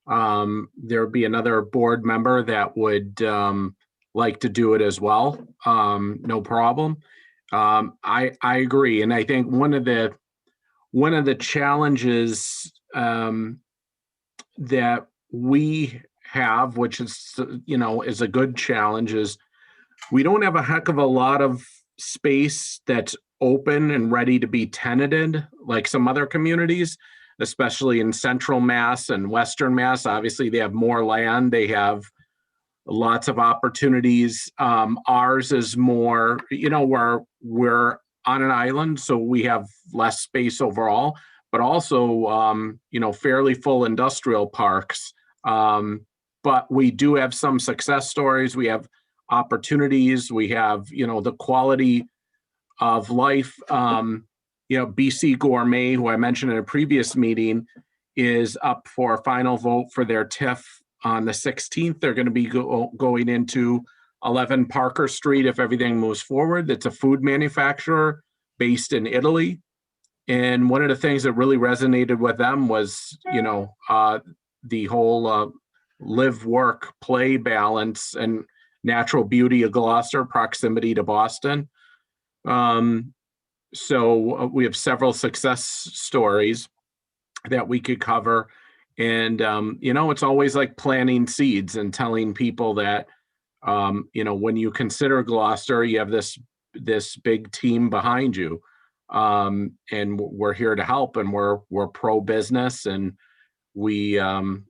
there would be another board member that would like to do it as well. No problem. I agree, and I think one of the challenges that we have, which is, you know, is a good challenge, is we don't have a heck of a lot of space that's open and ready to be tenanted like some other communities, especially in central Mass and Western Mass. Obviously, they have more land. They have lots of opportunities. Ours is more, you know, we're on an island, so we have less space overall, but also, you know, fairly full industrial parks. But we do have some success stories. We have opportunities. We have, you know, the quality of life. You know, BC Gourmet, who I mentioned in a previous meeting, is up for a final vote for their TIF on the 16th. They're going to be going into 11 Parker Street if everything moves forward. It's a food manufacturer based in Italy. And one of the things that really resonated with them was, you know, the whole live, work, play balance and natural beauty of Gloucester, proximity to Boston. So we have several success stories that we could cover. And, it's always like planting seeds and telling people that, when you consider Gloucester, you have this big team behind you. And we're here to help, and we're pro-business, and we, we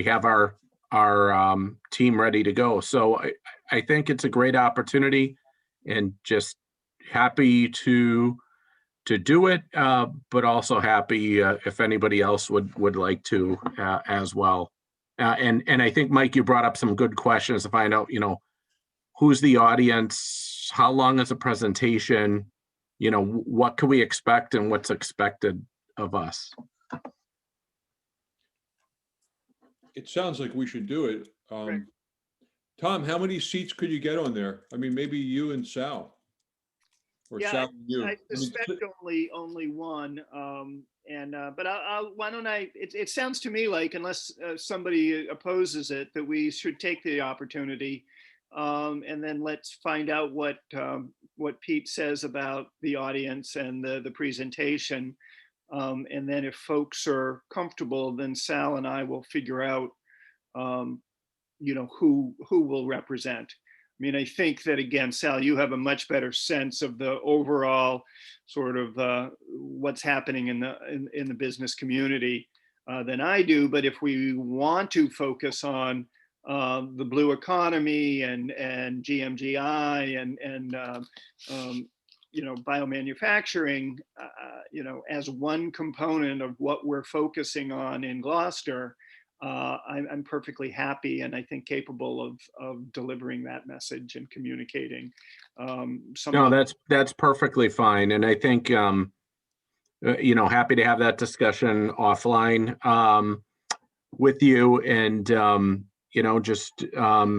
have our team ready to go. So I think it's a great opportunity, and just happy to do it, but also happy if anybody else would like to as well. And I think, Mike, you brought up some good questions to find out, who's the audience, how long is a presentation, what can we expect and what's expected of us. It sounds like we should do it. Right. Tom, how many seats could you get on there? I mean, maybe you and Sal. Or Yeah, Sal and you. I suspect only one. But why don't it sounds to me like, unless somebody opposes it, that we should take the opportunity. And then let's find out what Pete says about the audience and the presentation. And then if folks are comfortable, then Sal and I will figure out, who will represent. I mean, I think that, again, Sal, you have a much better sense of the overall sort of what's happening in the business community than I do. But if we want to focus on the blue economy and GMGI and biomanufacturing, as one component of what we're focusing on in Gloucester, I'm perfectly happy and I think capable of delivering that message and communicating. No, that's perfectly fine. And I think, happy to have that discussion offline with you. And,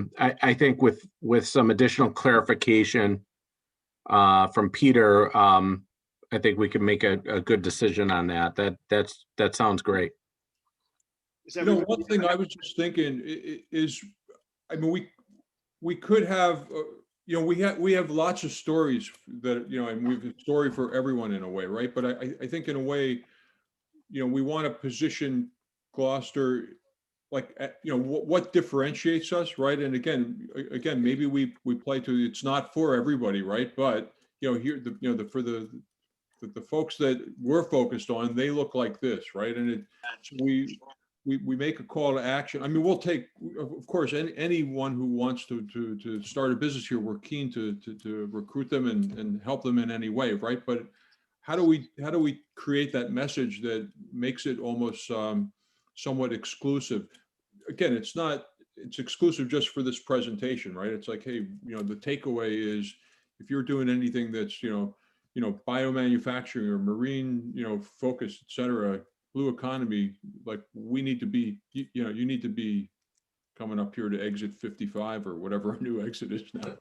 I think with some additional clarification from Peter, I think we can make a good decision on that. That sounds great. One thing I was just thinking is, I mean, we could have, we have lots of stories that, and we have a story for everyone in a way, right? But I think in a way, we want to position Gloucester like, what differentiates us, right? And again, maybe we play to, it's not for everybody, right? But, here, for the folks that we're focused on, they look like this, right? And we make a call to action. I mean, we'll take, of course, anyone who wants to start a business here, we're keen to recruit them and help them in any way, right? But how do we create that message that makes it almost somewhat exclusive? Again, it's exclusive just for this presentation, right? It's like, hey, the takeaway is, if you're doing anything that's, biomanufacturing or marine, focus, et cetera, blue economy, like we need to be, you need to be coming up here to exit 55 or whatever our new exit is now.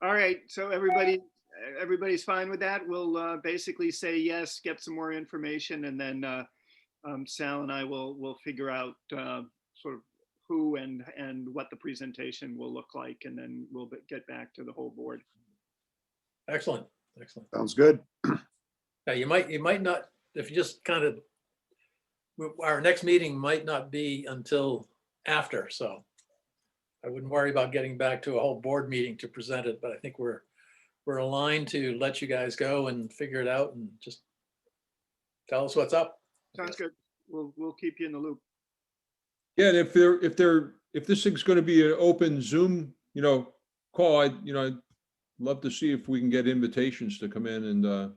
All right, so everybody's fine with that. We'll basically say yes, get some more information, and then Sal and I will figure out sort of who and what the presentation will look like, and then we'll get back to the whole board. Excellent. Sounds good. Now, you might not, if you just kind of, our next meeting might not be until after, so I wouldn't worry about getting back to a whole board meeting to present it, but I think we're aligned to let you guys go and figure it out and just tell us what's up. Sounds good. We'll keep you in the loop. Yeah, and if this thing's going to be an open Zoom, call, I'd love to see if we can get invitations to come in and,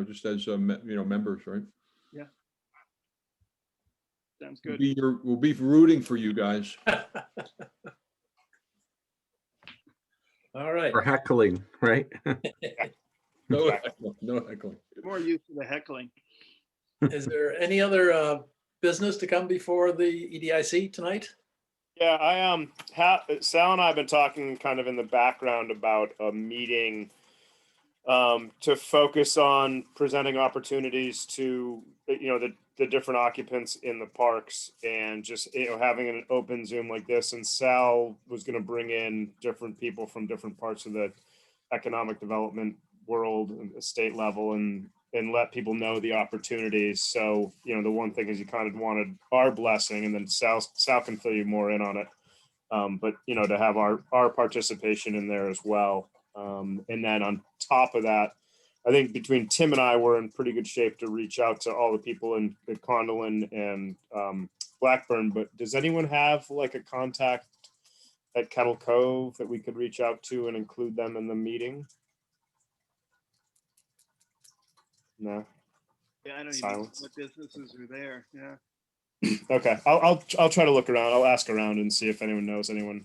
just as, members, right? Yeah. Sounds good. We'll be rooting for you guys. All right. For heckling, right? No heckling. More used to the heckling. Is there any other business to come before the EDIC tonight? Yeah, Sal and I have been talking kind of in the background about a meeting to focus on presenting opportunities to, the different occupants in the parks, and just, having an open Zoom like this. And Sal was going to bring in different people from different parts of the economic development world and the state level and let people know the opportunities. So, you know, the one thing is you kind of wanted our blessing, and then Sal can fill you more in on it. But, you know, to have our participation in there as well. And then on top of that, I think between Tim and I, we're in pretty good shape to reach out to all the people in Condon and Blackburn. But does anyone have like a contact at Kettle Cove that we could reach out to and include them in the meeting? No. Yeah, I don't even know Silence. what businesses are there. Yeah. Okay, I'll try to look around. I'll ask around and see if anyone knows anyone.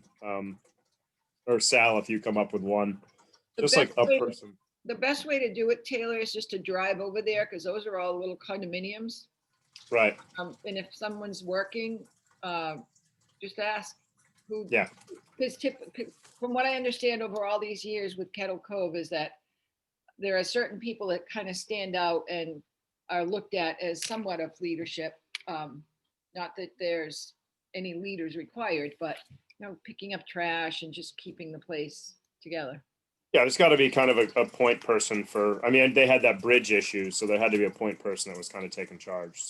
Or Sal, if you come up with one, The just like best a way- person. The best way to do it, Taylor, is just to drive over there, because those are all little condominiums. Right. And if someone's working, just ask who. Yeah. Because from what I understand over all these years with Kettle Cove is that there are certain people that kind of stand out and are looked at as somewhat of leadership. Not that there's any leaders required, but, you know, picking up trash and just keeping the place together. Yeah, there's got to be kind of a point person for, I mean, they had that bridge issue, so there had to be a point person that was kind of taking charge.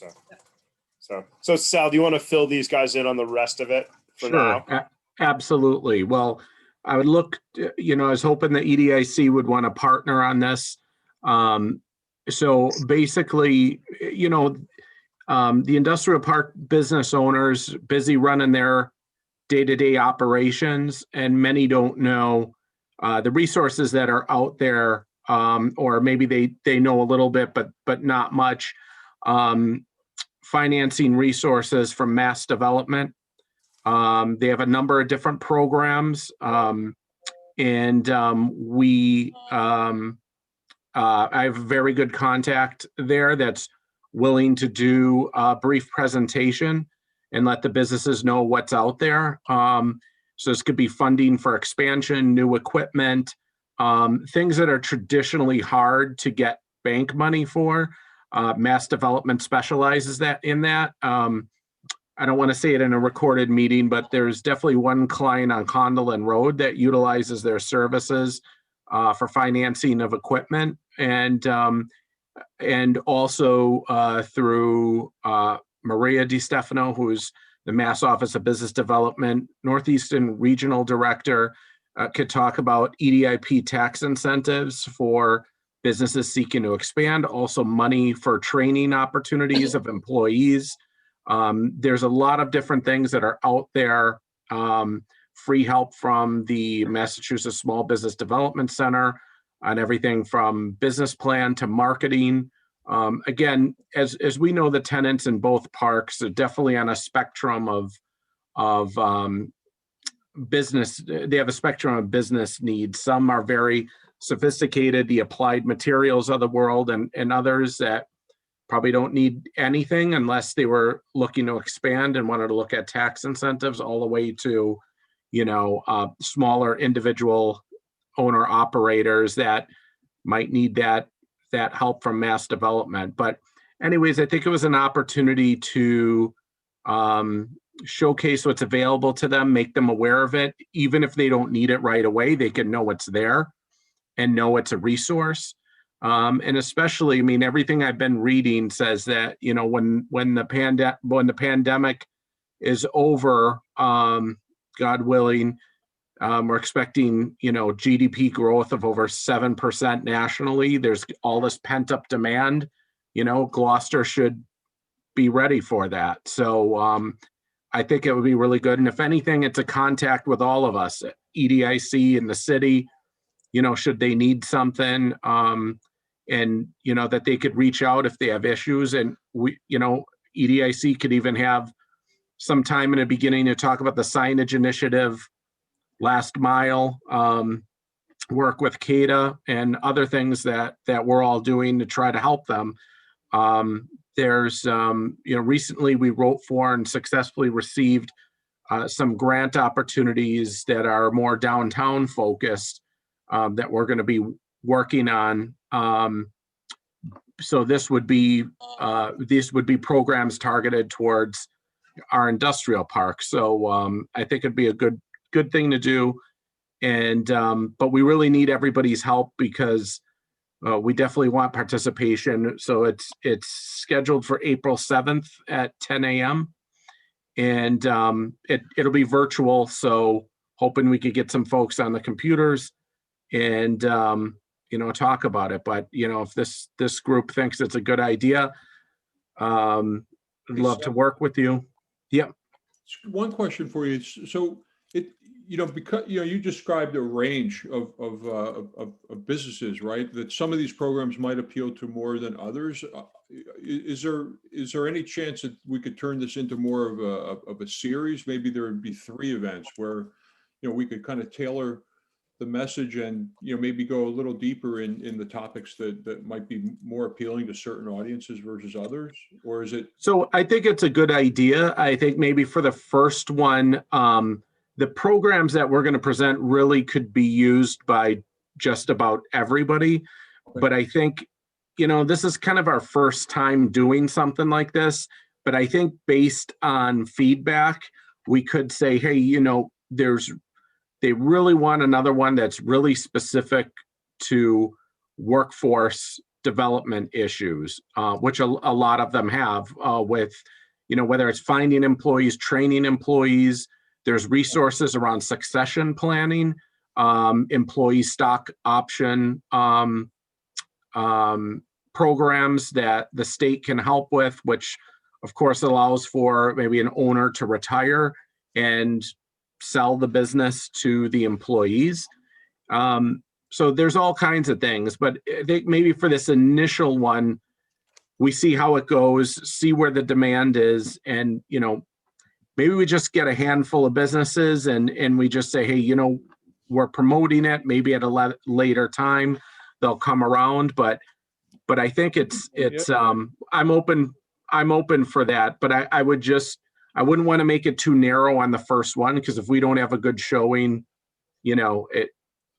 So Sal, do you want to fill these guys in on the rest of it for now? Absolutely. Well, I would look, you know, I was hoping the EDIC would want to partner on this. So basically, you know, the industrial park business owners busy running their day-to-day operations, and many don't know the resources that are out there, or maybe they know a little bit, but not much. Financing resources from mass development. They have a number of different programs, and I have a very good contact there that's willing to do a brief presentation and let the businesses know what's out there. So this could be funding for expansion, new equipment, things that are traditionally hard to get bank money for. Mass development specializes in that. I don't want to say it in a recorded meeting, but there's definitely one client on Condon Road that utilizes their services for financing of equipment, and also through Maria DiStefano, who's the Mass Office of Business Development, Northeastern Regional Director, could talk about EDIP tax incentives for businesses seeking to expand, also money for training opportunities of employees. There's a lot of different things that are out there. Free help from the Massachusetts Small Business Development Center on everything from business plan to marketing. Again, as we know, the tenants in both parks are definitely on a spectrum of business. They have a spectrum of business needs. Some are very sophisticated, the applied materials of the world, and others that probably don't need anything unless they were looking to expand and wanted to look at tax incentives, all the way to, you know, smaller individual owner operators that might need that help from mass development. But anyways, I think it was an opportunity to showcase what's available to them, make them aware of it. Even if they don't need it right away, they can know it's there and know it's a resource. And especially, I mean, everything I've been reading says that, you know, when the pandemic is over, God willing, we're expecting, you know, GDP growth of over 7% nationally. There's all this pent up demand. You know, Gloucester should be ready for that. So I think it would be really good. And if anything, it's a contact with all of us at EDIC in the city, you know, should they need something, and, you know, that they could reach out if they have issues. And we, you know, EDIC could even have some time in the beginning to talk about the signage initiative, last mile, work with CADA and other things that we're all doing to try to help them. There's, you know, recently we wrote for and successfully received some grant opportunities that are more downtown focused, that we're going to be working on. So this would be programs targeted towards our industrial park. So I think it'd be a good thing to do. And but we really need everybody's help, because we definitely want participation. So it's scheduled for April 7th at 10 a.m. And it'll be virtual. So hoping we could get some folks on the computers and, talk about it. But, if this group thinks it's a good idea, I'd love to work with you. Yep. One question for you. So because, you described a range of businesses, right? That some of these programs might appeal to more than others. Is there any chance that we could turn this into more of a series? Maybe there would be 3 events where, we could kind of tailor the message and, maybe go a little deeper in the topics that might be more appealing to certain audiences versus others? Or is it? So I think it's a good idea. I think maybe for the first one, the programs that we're going to present really could be used by just about everybody. But I think, this is kind of our first time doing something like this. But I think based on feedback, we could say, hey, they really want another one that's really specific to workforce development issues, which a lot of them have with, whether it's finding employees, training employees. There's resources around succession planning, employee stock option programs that the state can help with, which of course allows for maybe an owner to retire and sell the business to the employees. So there's all kinds of things, but I think maybe for this initial one, we see how it goes, see where the demand is, and maybe we just get a handful of businesses and we just say, hey, we're promoting it. Maybe at a later time they'll come around, but I think it's I'm open for that, but I wouldn't want to make it too narrow on the first one, because if we don't have a good showing,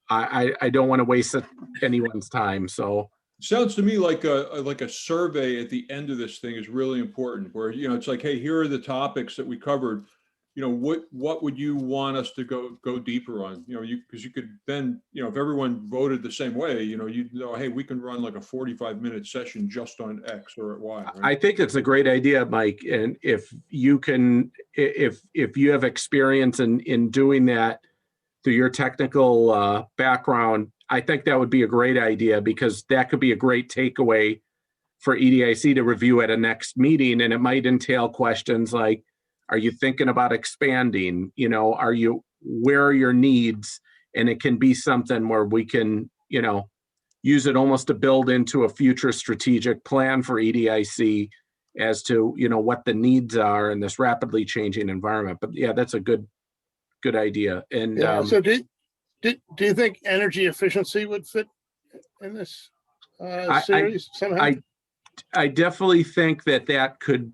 I don't want to waste anyone's time. So Sounds to me like a survey at the end of this thing is really important, where, it's like, hey, here are the topics that we covered. What would you want us to go deeper on? Because you could then, if everyone voted the same way, hey, we can run like a 45-minute session just on X or Y. Right? I think it's a great idea, Mike. And if you have experience in doing that through your technical background, I think that would be a great idea, because that could be a great takeaway for EDIC to review at a next meeting. And it might entail questions like, are you thinking about expanding? Where are your needs? And it can be something where we can, use it almost to build into a future strategic plan for EDIC as to, what the needs are in this rapidly changing environment. But yeah, that's a good idea. And so do you think energy efficiency would fit in this series somehow? I definitely think that could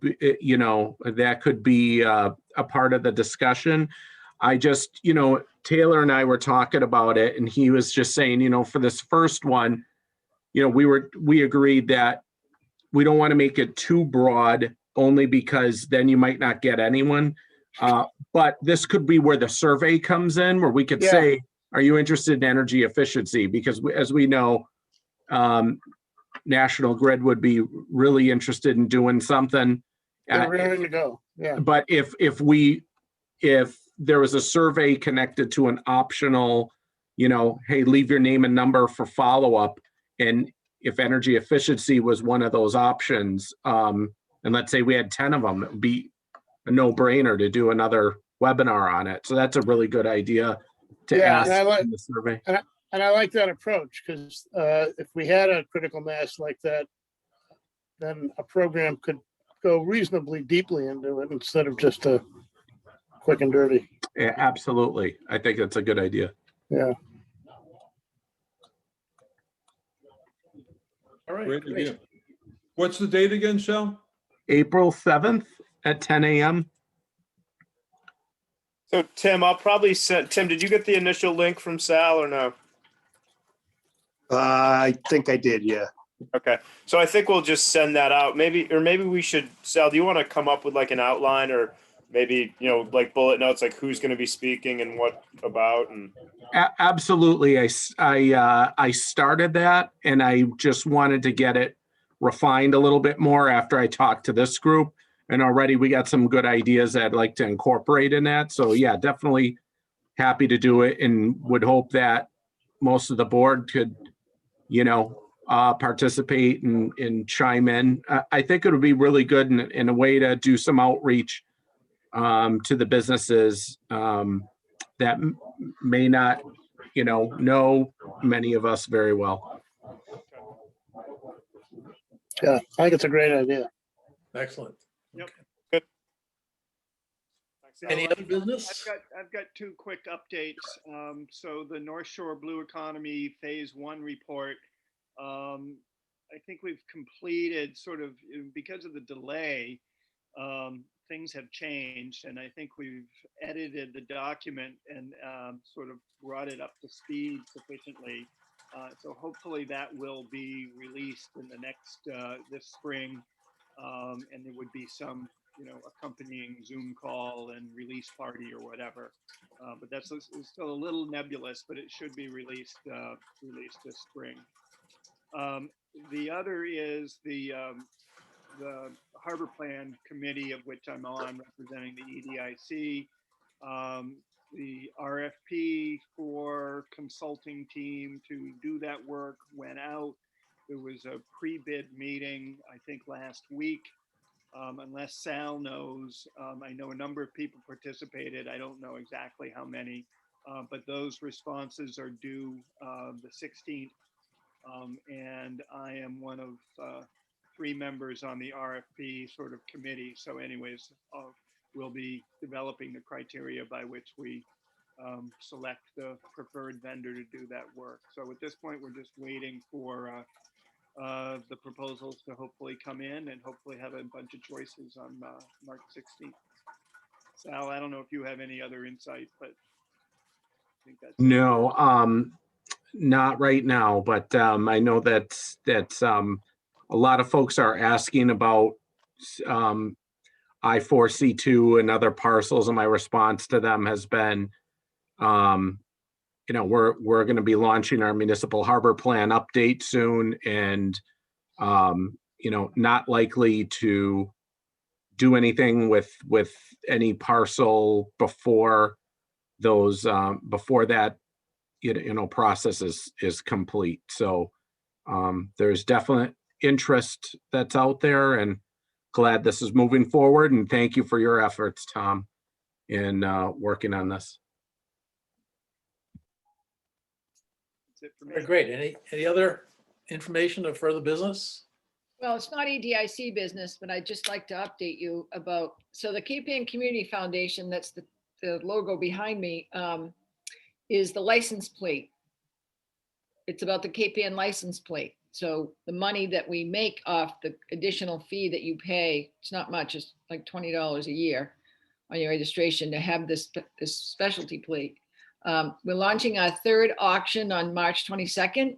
be, a part of the discussion. I just, Taylor and I were talking about it, and he was just saying, for this first one, we agreed that we don't want to make it too broad, only because then you might not get anyone. But this could be where the survey comes in, where we could say, are you interested in energy efficiency? Because as we know, National Grid would be really interested in doing something. They're ready to go. Yeah. But if there was a survey connected to an optional, hey, leave your name and number for follow-up, and if energy efficiency was one of those options, and let's say we had 10 of them, it would be a no-brainer to do another webinar on it. So that's a really good idea to ask in the survey. And I like that approach, because if we had a critical mass like that, then a program could go reasonably deeply into it instead of just a quick and dirty. Yeah, absolutely. I think that's a good idea. Yeah. All right. Great Great. idea. What's the date again, Sal? April 7th at 10 a.m. So Tim, I'll probably send, Tim, did you get the initial link from Sal or no? I think I did, yeah. Okay. So I think we'll just send that out. Maybe we should, Sal, do you want to come up with like an outline or maybe, like bullet notes, like who's going to be speaking and what about, and Absolutely. I started that and I just wanted to get it refined a little bit more after I talked to this group. And already we got some good ideas that I'd like to incorporate in that. So yeah, definitely happy to do it and would hope that most of the board could, participate and chime in. I think it would be really good in a way to do some outreach to the businesses that may not, know many of us very well. Yeah, I think it's a great idea. Excellent. Yep. Okay. So, Any other business? I've got two quick updates. So the North Shore Blue Economy Phase 1 report, I think we've completed sort of, because of the delay, things have changed, and I think we've edited the document and sort of brought it up to speed sufficiently. So hopefully that will be released in the next, this spring, and there would be some, accompanying Zoom call and release party or whatever. But that's it's still a little nebulous, but it should be released this spring. The other is the Harbor Plan Committee, of which I'm on, representing the EDIC. The RFP for consulting team to do that work went out. There was a pre-bid meeting, I think, last week. Unless Sal knows, I know a number of people participated. I don't know exactly how many, but those responses are due the 16th. And I am one of 3 members on the RFP sort of committee. So anyways, we'll be developing the criteria by which we select the preferred vendor to do that work. So at this point, we're just waiting for the proposals to hopefully come in and hopefully have a bunch of choices on March 16th. Sal, I don't know if you have any other insight, but I think that's it. No, not right now, but I know that a lot of folks are asking about I4C2 and other parcels, and my response to them has been, we're going to be launching our municipal harbor plan update soon, and not likely to do anything with any parcel before those before that process is complete. So there's definite interest that's out there, and glad this is moving forward, and thank you for your efforts, Tom, in working on this. That's it for me. Very great. Any other information or further business? Well, it's not EDIC business, but I'd just like to update you about, so the KPN Community Foundation, that's the logo behind me, is the license plate. It's about the KPN license plate. So the money that we make off the additional fee that you pay, it's not much, it's like $20 a year on your registration to have this specialty plate. We're launching our 3rd auction on March 22nd.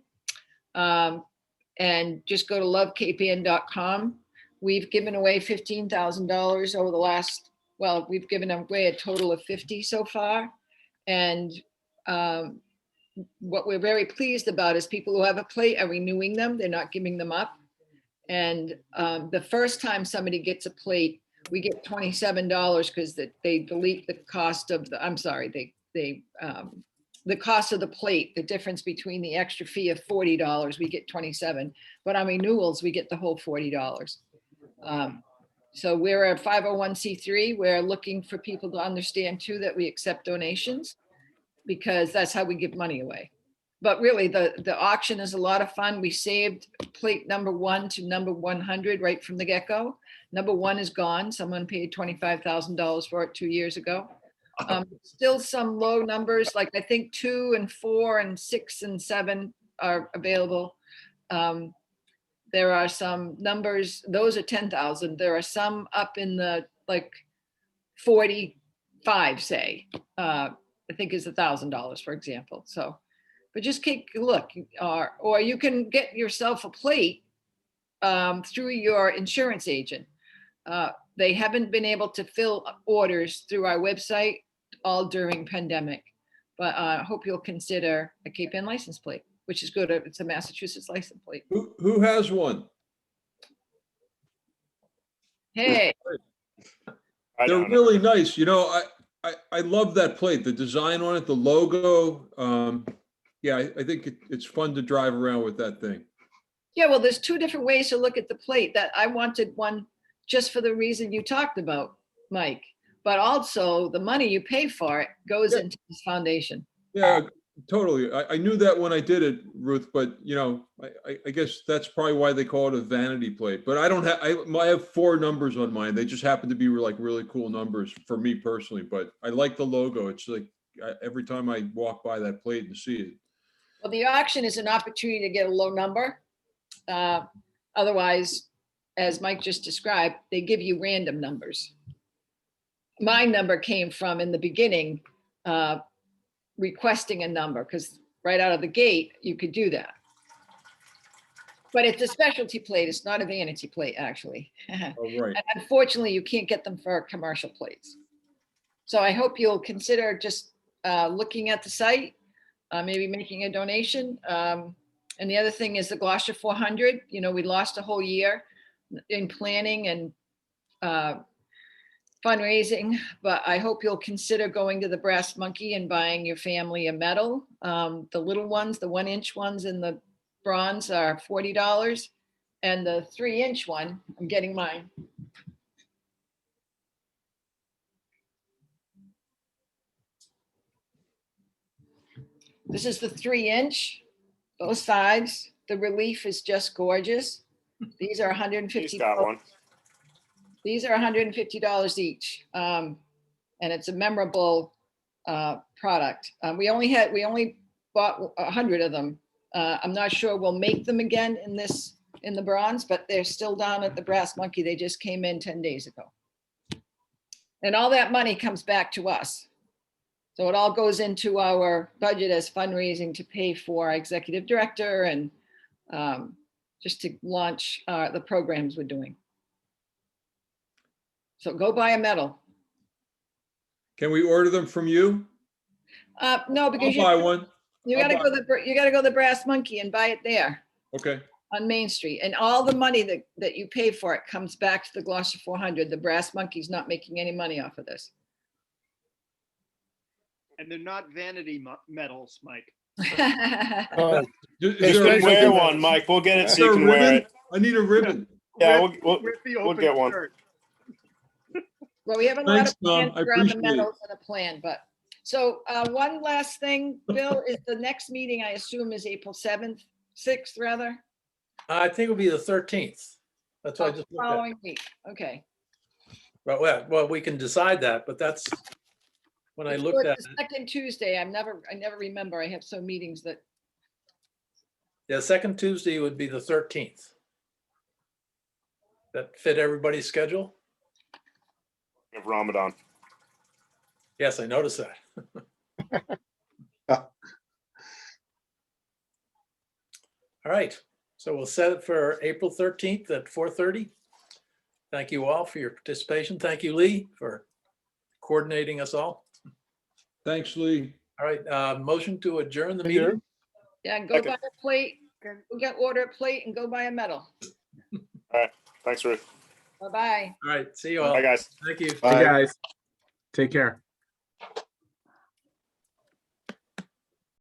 And just go to lovekpn.com. We've given away $15,000 over the last, well, we've given away a total of 50 so far. And what we're very pleased about is people who have a plate are renewing them. They're not giving them up. And the first time somebody gets a plate, we get $27 because they delete the cost of the, I'm sorry, the cost of the plate, the difference between the extra fee of $40, we get 27, but on renewals, we get the whole $40. So we're a 501c3. We're looking for people to understand too that we accept donations, because that's how we give money away. But really the auction is a lot of fun. We saved plate number 1 to number 100 right from the get-go. Number 1 is gone. Someone paid $25,000 for it 2 years ago. Still some low numbers, like I think 2 and 4 and 6 and 7 are available. There are some numbers, those are 10,000. There are some up in the like 45, say, I think is $1,000, for example. So, but just take a look, or you can get yourself a plate through your insurance agent. They haven't been able to fill orders through our website all during pandemic. But I hope you'll consider a Cape Ann license plate, which is good. It's a Massachusetts license plate. Who has one? Hey, I They're don't know. really nice. You know, I love that plate, the design on it, the logo. Yeah, I think it's fun to drive around with that thing. yeah, well, there's two different ways to look at the plate. That I wanted one just for the reason you talked about, Mike. But also the money you pay for it goes into this foundation. Yeah, totally. I knew that when I did it, Ruth, but you know, I guess that's probably why they call it a vanity plate. But I don't have, I have 4 numbers on mine. They just happen to be like really cool numbers for me personally, but I like the logo. It's like every time I walk by that plate and see it. Well, the auction is an opportunity to get a low number. Otherwise, as Mike just described, they give you random numbers. My number came from, in the beginning, requesting a number, because right out of the gate, you could do that. But it's a specialty plate. It's not a vanity plate, actually. Oh, right. And unfortunately, you can't get them for commercial plates. So I hope you'll consider just looking at the site, maybe making a donation. And the other thing is the Gloucester 400. You know, we lost a whole year in planning and fundraising, but I hope you'll consider going to the Brass Monkey and buying your family a medal. The little ones, the 1-inch ones and the bronze are $40. And the 3-inch one, I'm getting mine. This is the 3-inch, both sides. The relief is just gorgeous. These are $150. He's got one. These are $150 each. And it's a memorable product. We only bought 100 of them. I'm not sure we'll make them again in the bronze, but they're still down at the Brass Monkey. They just came in 10 days ago. And all that money comes back to us. So it all goes into our budget as fundraising to pay for our executive director and just to launch the programs we're doing. So go buy a medal. Can we order them from you? No, because I'll buy one. you I'll gotta buy- go to the Brass Monkey and buy it there Okay. on Main Street. And all the money that you pay for it comes back to the Gloucester 400. The Brass Monkey's not making any money off of this. And they're not vanity medals, Mike. Oh, Is It's there a nice Wear ribbon? one, Mike. We'll get it Is so you there a can wear ribbon? it. I need a ribbon. Yeah, With- we'll with the we'll open get one. shirt. Well, we have a lot Thanks, of plans Tom. I around the appreciate it. medals and a plan, but, so one last thing, Bill, is the next meeting, I assume, is April 7th, 6th, rather? I think it'll be the 13th. That's what I just looked at. Following week, okay. Well, we can decide that, but that's when I So looked at it's it. the second Tuesday, I never remember, I have so meetings that, Yeah, second Tuesday would be the 13th. That fit everybody's schedule? Of Ramadan. Yes, I noticed that. All right, so we'll set it for April 13th at 4:30. Thank you all for your participation. Thank you, Lee, for coordinating us all. Thanks, Lee. All right, motion to adjourn the meeting. Adjourn. yeah, go Okay. buy a plate, order a plate and go buy a medal. Thanks, Ruth. Bye-bye. All right, see you all. Bye, guys. Thank you. Hey, guys. Take care.